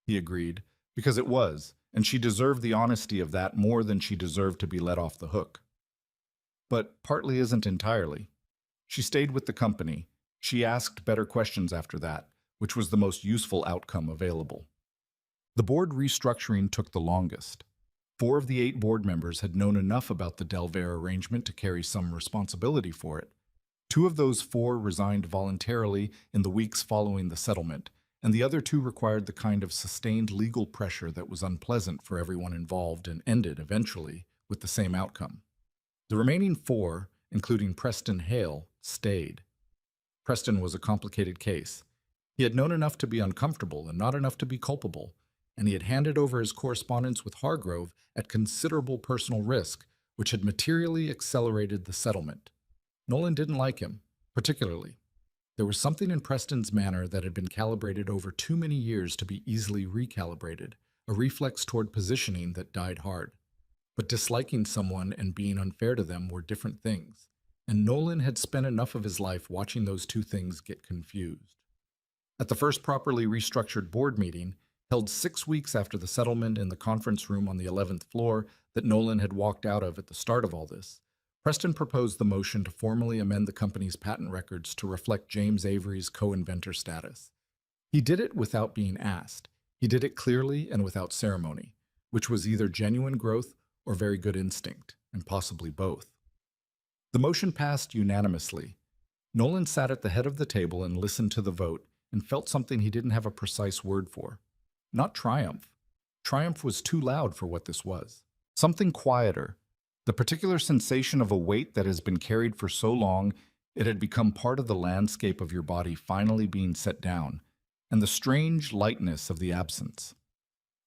Speaker 1: he agreed, because it was, and she deserved the honesty of that more than she deserved to be let off the hook. "But partly isn't entirely." She stayed with the company. She asked better questions after that, which was the most useful outcome available. The board restructuring took the longest. 4 of the 8 board members had known enough about the Delaware arrangement to carry some responsibility for it. 2 of those 4 resigned voluntarily in the weeks following the settlement, and the other 2 required the kind of sustained legal pressure that was unpleasant for everyone involved and ended, eventually, with the same outcome. The remaining 4, including Preston Hale, stayed. Preston was a complicated case. He had known enough to be uncomfortable and not enough to be culpable, and he had handed over his correspondence with Hargrove at considerable personal risk, which had materially accelerated the settlement. Nolan didn't like him, particularly. There was something in Preston's manner that had been calibrated over too many years to be easily recalibrated, a reflex toward positioning that died hard. But disliking someone and being unfair to them were different things, and Nolan had spent enough of his life watching those two things get confused. At the first properly restructured board meeting, held 6 weeks after the settlement in the conference room on the 11th floor that Nolan had walked out of at the start of all this, Preston proposed the motion to formally amend the company's patent records to reflect James Avery's co-inventor status. He did it without being asked. He did it clearly and without ceremony, which was either genuine growth or very good instinct, and possibly both. The motion passed unanimously. Nolan sat at the head of the table and listened to the vote and felt something he didn't have a precise word for. Not triumph. Triumph was too loud for what this was. Something quieter. The particular sensation of a weight that has been carried for so long it had become part of the landscape of your body finally being set down, and the strange lightness of the absence.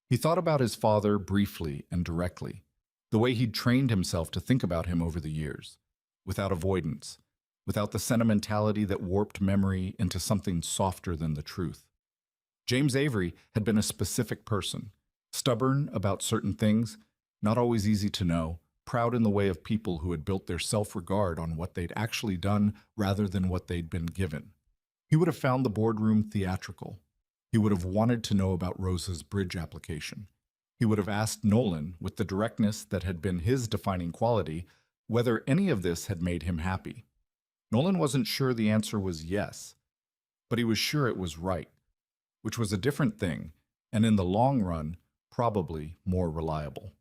Speaker 1: He thought about his father briefly and directly, the way he'd trained himself to think about him over the years, without avoidance, without the sentimentality that warped memory into something softer than the truth. James Avery had been a specific person, stubborn about certain things, not always easy to know, proud in the way of people who had built their self-regard on what they'd actually done rather than what they'd been given. He would have found the boardroom theatrical. He would have wanted to know about Rosa's bridge application. He would have asked Nolan, with the directness that had been his defining quality, whether any of this had made him happy. Nolan wasn't sure the answer was yes, but he was sure it was right, which was a different thing, and in the long run, probably more reliable.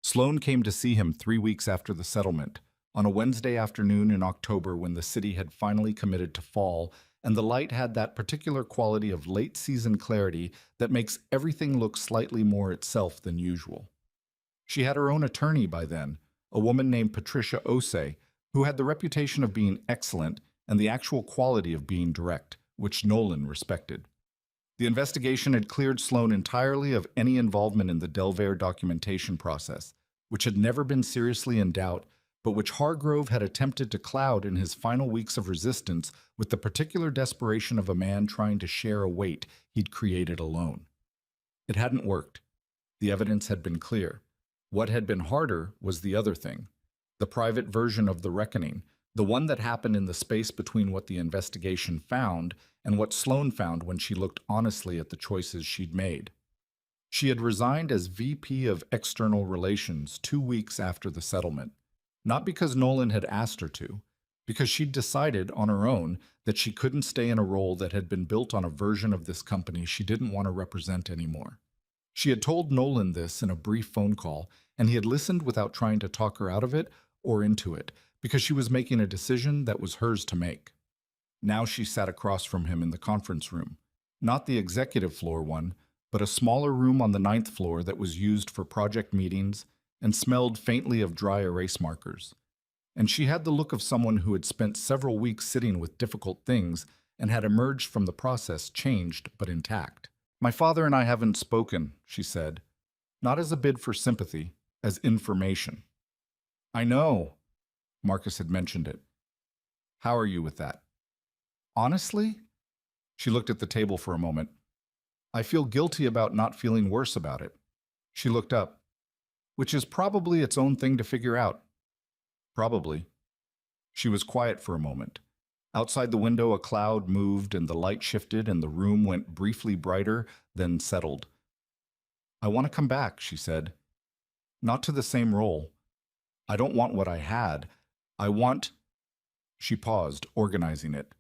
Speaker 1: Sloan came to see him 3 weeks after the settlement, on a Wednesday afternoon in October when the city had finally committed to fall, and the light had that particular quality of late-season clarity that makes everything look slightly more itself than usual. She had her own attorney by then, a woman named Patricia Osei, who had the reputation of being excellent and the actual quality of being direct, which Nolan respected. The investigation had cleared Sloan entirely of any involvement in the Delaware documentation process, which had never been seriously in doubt, but which Hargrove had attempted to cloud in his final weeks of resistance with the particular desperation of a man trying to share a weight he'd created alone. It hadn't worked. The evidence had been clear. What had been harder was the other thing, the private version of the reckoning, the one that happened in the space between what the investigation found and what Sloan found when she looked honestly at the choices she'd made. She had resigned as VP of External Relations 2 weeks after the settlement, not because Nolan had asked her to, because she'd decided on her own that she couldn't stay in a role that had been built on a version of this company she didn't want to represent anymore. She had told Nolan this in a brief phone call, and he had listened without trying to talk her out of it or into it, because she was making a decision that was hers to make. Now she sat across from him in the conference room, not the executive floor one, but a smaller room on the 9th floor that was used for project meetings and smelled faintly of dry erase markers. And she had the look of someone who had spent several weeks sitting with difficult things and had emerged from the process changed but intact. "My father and I haven't spoken," she said, not as a bid for sympathy, as information. "I know," Marcus had mentioned it. "How are you with that?" "Honestly?" She looked at the table for a moment. "I feel guilty about not feeling worse about it." She looked up. "Which is probably its own thing to figure out." "Probably." She was quiet for a moment. Outside the window a cloud moved and the light shifted and the room went briefly brighter, then settled. "I want to come back," she said. "Not to the same role. I don't want what I had. I want—" She paused, organizing it.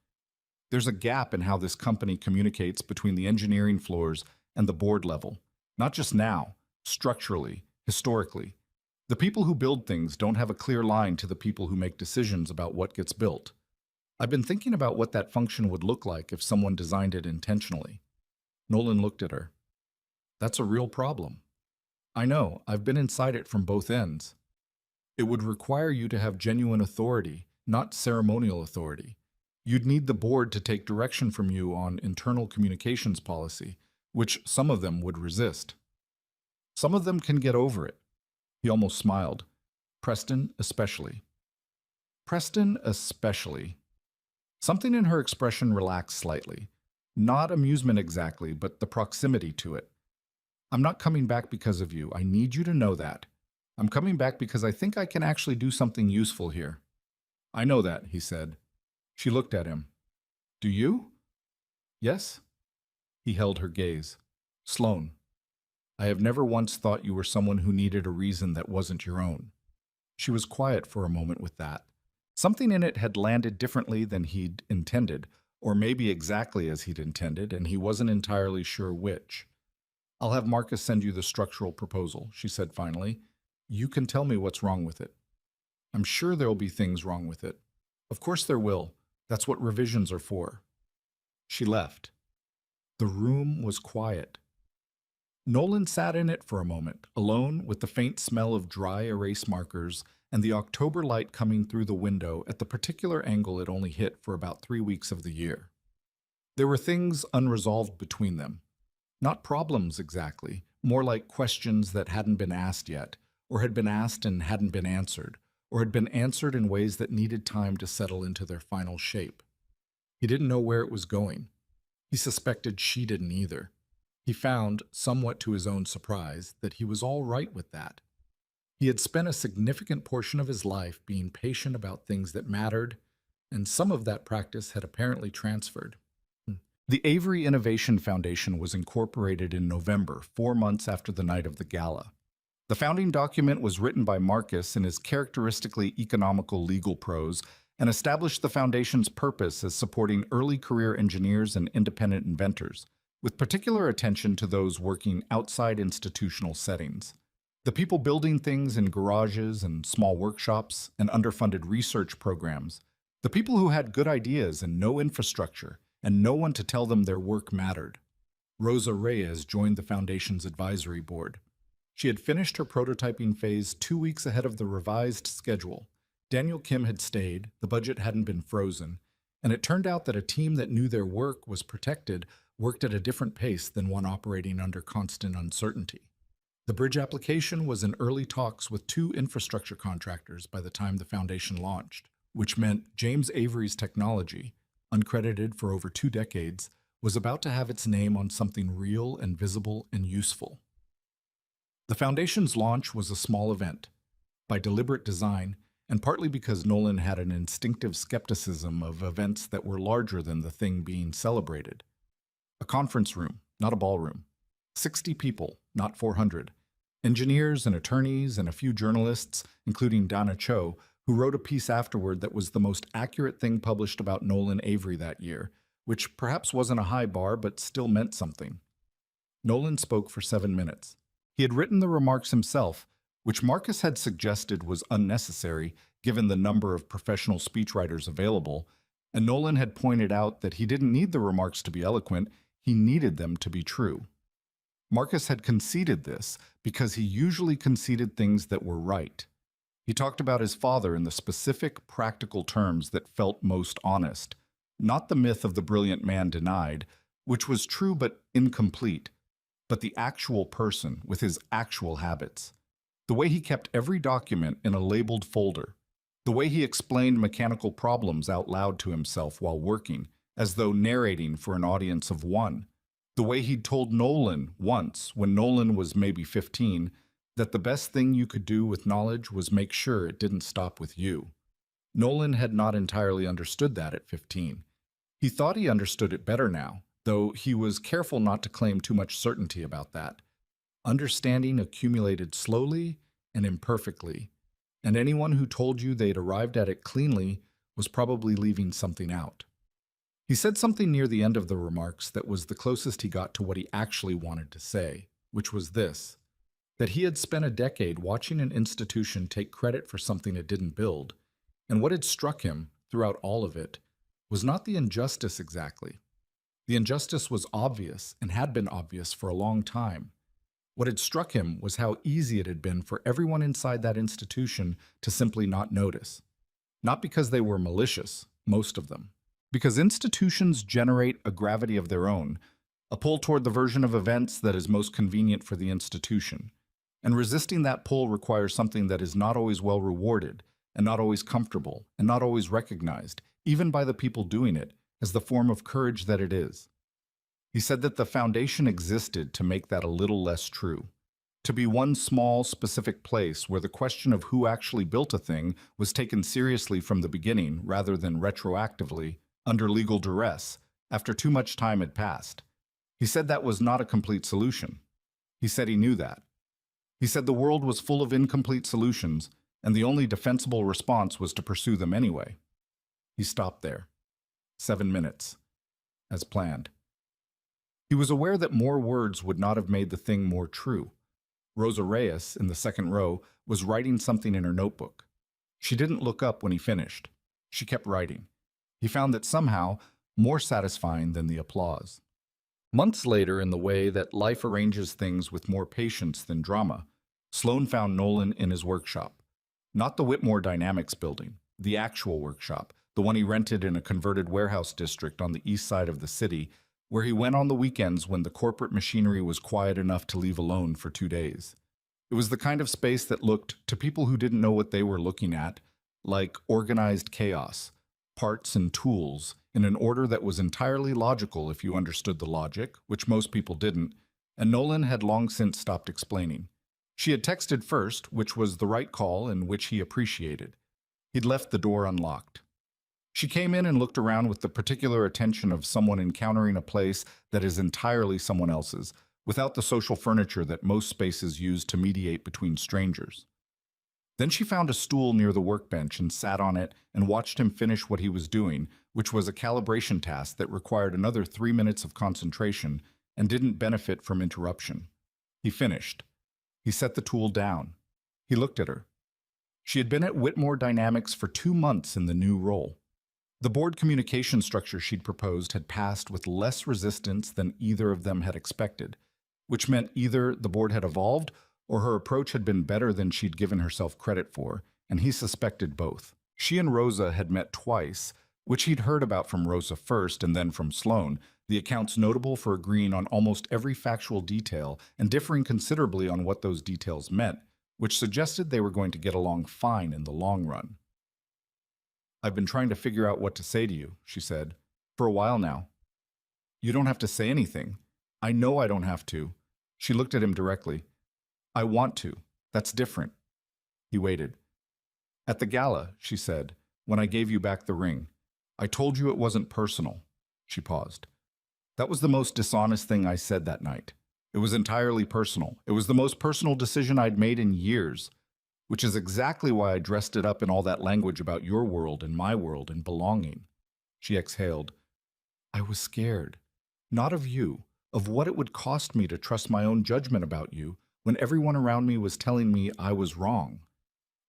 Speaker 1: There's a gap in how this company communicates between the engineering floors and the board level. Not just now, structurally, historically. The people who build things don't have a clear line to the people who make decisions about what gets built. I've been thinking about what that function would look like if someone designed it intentionally. Nolan looked at her. That's a real problem. I know, I've been inside it from both ends. It would require you to have genuine authority, not ceremonial authority. You'd need the board to take direction from you on internal communications policy, which some of them would resist. Some of them can get over it. He almost smiled. Preston especially. Preston especially. Something in her expression relaxed slightly. Not amusement exactly, but the proximity to it. I'm not coming back because of you. I need you to know that. I'm coming back because I think I can actually do something useful here. I know that, he said. She looked at him. Do you? Yes? He held her gaze. Sloane, I have never once thought you were someone who needed a reason that wasn't your own. She was quiet for a moment with that. Something in it had landed differently than he'd intended, or maybe exactly as he'd intended, and he wasn't entirely sure which. I'll have Marcus send you the structural proposal, she said finally. You can tell me what's wrong with it. I'm sure there'll be things wrong with it. Of course there will. That's what revisions are for. She left. The room was quiet. Nolan sat in it for a moment, alone with the faint smell of dry erase markers and the October light coming through the window at the particular angle it only hit for about 3 weeks of the year. There were things unresolved between them. Not problems exactly, more like questions that hadn't been asked yet, or had been asked and hadn't been answered, or had been answered in ways that needed time to settle into their final shape. He didn't know where it was going. He suspected she didn't either. He found, somewhat to his own surprise, that he was all right with that. He had spent a significant portion of his life being patient about things that mattered, and some of that practice had apparently transferred. The Avery Innovation Foundation was incorporated in November, 4 months after the night of the gala. The founding document was written by Marcus in his characteristically economical legal prose and established the foundation's purpose as supporting early career engineers and independent inventors, with particular attention to those working outside institutional settings. The people building things in garages and small workshops and underfunded research programs, the people who had good ideas and no infrastructure, and no one to tell them their work mattered. Rosa Reyes joined the foundation's advisory board. She had finished her prototyping phase 2 weeks ahead of the revised schedule. Daniel Kim had stayed, the budget hadn't been frozen, and it turned out that a team that knew their work was protected worked at a different pace than one operating under constant uncertainty. The bridge application was in early talks with 2 infrastructure contractors by the time the foundation launched, which meant James Avery's technology, uncredited for over 2 decades, was about to have its name on something real and visible and useful. The foundation's launch was a small event, by deliberate design, and partly because Nolan had an instinctive skepticism of events that were larger than the thing being celebrated. A conference room, not a ballroom. 60 people, not 400. Engineers and attorneys and a few journalists, including Dana Cho, who wrote a piece afterward that was the most accurate thing published about Nolan Avery that year, which perhaps wasn't a high bar but still meant something. Nolan spoke for 7 minutes. He had written the remarks himself, which Marcus had suggested was unnecessary given the number of professional speechwriters available, and Nolan had pointed out that he didn't need the remarks to be eloquent, he needed them to be true. Marcus had conceded this because he usually conceded things that were right. He talked about his father in the specific, practical terms that felt most honest, not the myth of the brilliant man denied, which was true but incomplete, but the actual person with his actual habits. The way he kept every document in a labeled folder. The way he explained mechanical problems out loud to himself while working, as though narrating for an audience of 1. The way he'd told Nolan once, when Nolan was maybe 15, that the best thing you could do with knowledge was make sure it didn't stop with you. Nolan had not entirely understood that at 15. He thought he understood it better now, though he was careful not to claim too much certainty about that. Understanding accumulated slowly and imperfectly, and anyone who told you they'd arrived at it cleanly was probably leaving something out. He said something near the end of the remarks that was the closest he got to what he actually wanted to say, which was this: that he had spent a decade watching an institution take credit for something it didn't build, and what had struck him, throughout all of it, was not the injustice exactly. The injustice was obvious and had been obvious for a long time. What had struck him was how easy it had been for everyone inside that institution to simply not notice. Not because they were malicious, most of them. Because institutions generate a gravity of their own, a pull toward the version of events that is most convenient for the institution. And resisting that pull requires something that is not always well rewarded, and not always comfortable, and not always recognized, even by the people doing it, as the form of courage that it is. He said that the foundation existed to make that a little less true. To be one small, specific place where the question of who actually built a thing was taken seriously from the beginning rather than retroactively, under legal duress, after too much time had passed. He said that was not a complete solution. He said he knew that. He said the world was full of incomplete solutions, and the only defensible response was to pursue them anyway. He stopped there. 7 minutes. As planned. He was aware that more words would not have made the thing more true. Rosa Reyes, in the second row, was writing something in her notebook. She didn't look up when he finished. She kept writing. He found that somehow more satisfying than the applause. Months later, in the way that life arranges things with more patience than drama, Sloan found Nolan in his workshop. Not the Whitmore Dynamics building, the actual workshop, the one he rented in a converted warehouse district on the east side of the city, where he went on the weekends when the corporate machinery was quiet enough to leave alone for 2 days. It was the kind of space that looked, to people who didn't know what they were looking at, like organized chaos, parts and tools, in an order that was entirely logical if you understood the logic, which most people didn't, and Nolan had long since stopped explaining. She had texted first, which was the right call and which he appreciated. He'd left the door unlocked. She came in and looked around with the particular attention of someone encountering a place that is entirely someone else's, without the social furniture that most spaces use to mediate between strangers. Then she found a stool near the workbench and sat on it and watched him finish what he was doing, which was a calibration task that required another 3 minutes of concentration and didn't benefit from interruption. He finished. He set the tool down. He looked at her. She had been at Whitmore Dynamics for 2 months in the new role. The board communication structure she'd proposed had passed with less resistance than either of them had expected, which meant either the board had evolved or her approach had been better than she'd given herself credit for, and he suspected both. She and Rosa had met twice, which he'd heard about from Rosa first and then from Sloan, the accounts notable for agreeing on almost every factual detail and differing considerably on what those details meant, which suggested they were going to get along fine in the long run. "I've been trying to figure out what to say to you," she said, "for a while now." "You don't have to say anything. I know I don't have to." She looked at him directly. "I want to. That's different." He waited. "At the gala," she said, "when I gave you back the ring, I told you it wasn't personal." She paused. "That was the most dishonest thing I said that night. It was entirely personal. It was the most personal decision I'd made in years, which is exactly why I dressed it up in all that language about your world and my world and belonging." She exhaled. "I was scared. Not of you, of what it would cost me to trust my own judgment about you when everyone around me was telling me I was wrong.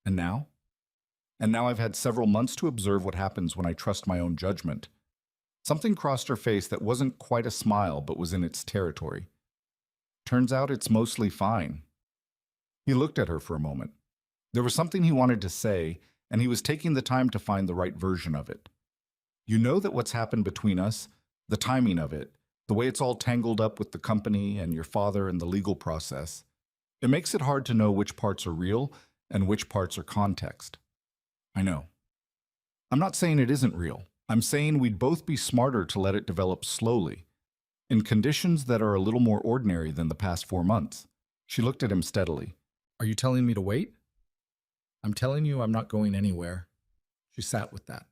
Speaker 1: And now? And now I've had several months to observe what happens when I trust my own judgment." Something crossed her face that wasn't quite a smile but was in its territory. "Turns out it's mostly fine." He looked at her for a moment. There was something he wanted to say, and he was taking the time to find the right version of it. "You know that what's happened between us, the timing of it, the way it's all tangled up with the company and your father and the legal process, it makes it hard to know which parts are real and which parts are context." "I know." "I'm not saying it isn't real. I'm saying we'd both be smarter to let it develop slowly, in conditions that are a little more ordinary than the past 4 months. She looked at him steadily. "Are you telling me to wait?" "I'm telling you I'm not going anywhere." She sat with that.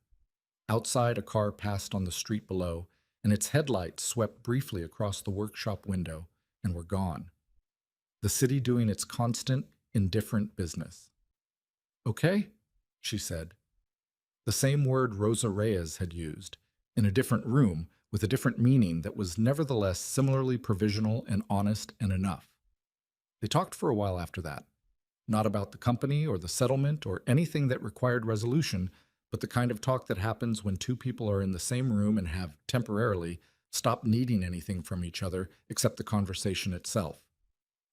Speaker 1: Outside, a car passed on the street below, and its headlights swept briefly across the workshop window and were gone. The city doing its constant, indifferent business. "Okay," she said. The same word Rosa Reyes had used, in a different room with a different meaning that was nevertheless similarly provisional and honest and enough. They talked for a while after that, not about the company or the settlement or anything that required resolution, but the kind of talk that happens when two people are in the same room and have, temporarily, stopped needing anything from each other except the conversation itself.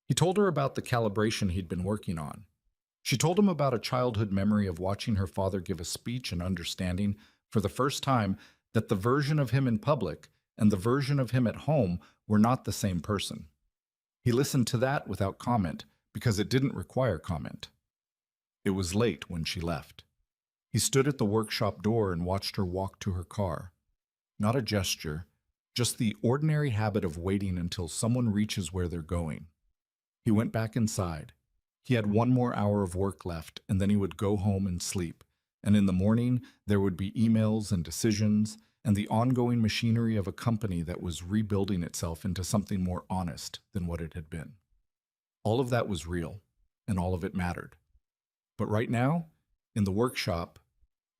Speaker 1: He told her about the calibration he'd been working on. She told him about a childhood memory of watching her father give a speech and understanding, for the first time, that the version of him in public and the version of him at home were not the same person. He listened to that without comment, because it didn't require comment. It was late when she left. He stood at the workshop door and watched her walk to her car. Not a gesture, just the ordinary habit of waiting until someone reaches where they're going. He went back inside. He had 1 more hour of work left, and then he would go home and sleep. And in the morning, there would be emails and decisions, and the ongoing machinery of a company that was rebuilding itself into something more honest than what it had been. All of that was real, and all of it mattered. But right now, in the workshop,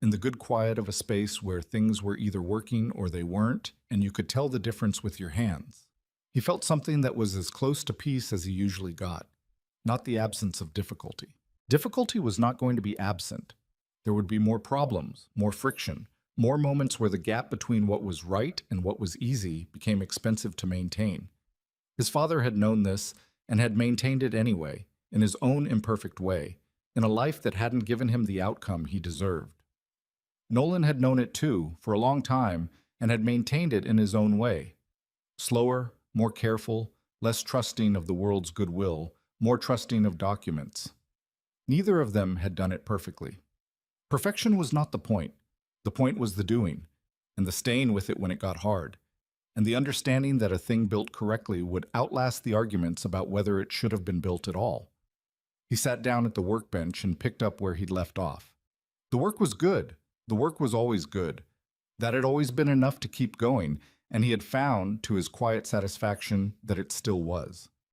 Speaker 1: in the good quiet of a space where things were either working or they weren't, and you could tell the difference with your hands, he felt something that was as close to peace as he usually got, not the absence of difficulty. Difficulty was not going to be absent. There would be more problems, more friction, more moments where the gap between what was right and what was easy became expensive to maintain. His father had known this and had maintained it anyway, in his own imperfect way, in a life that hadn't given him the outcome he deserved. Nolan had known it too, for a long time, and had maintained it in his own way. Slower, more careful, less trusting of the world's goodwill, more trusting of documents. Neither of them had done it perfectly. Perfection was not the point. The point was the doing, and the staying with it when it got hard, and the understanding that a thing built correctly would outlast the arguments about whether it should have been built at all. He sat down at the workbench and picked up where he'd left off. The work was good. The work was always good. That had always been enough to keep going, and he had found, to his quiet satisfaction, that it still was.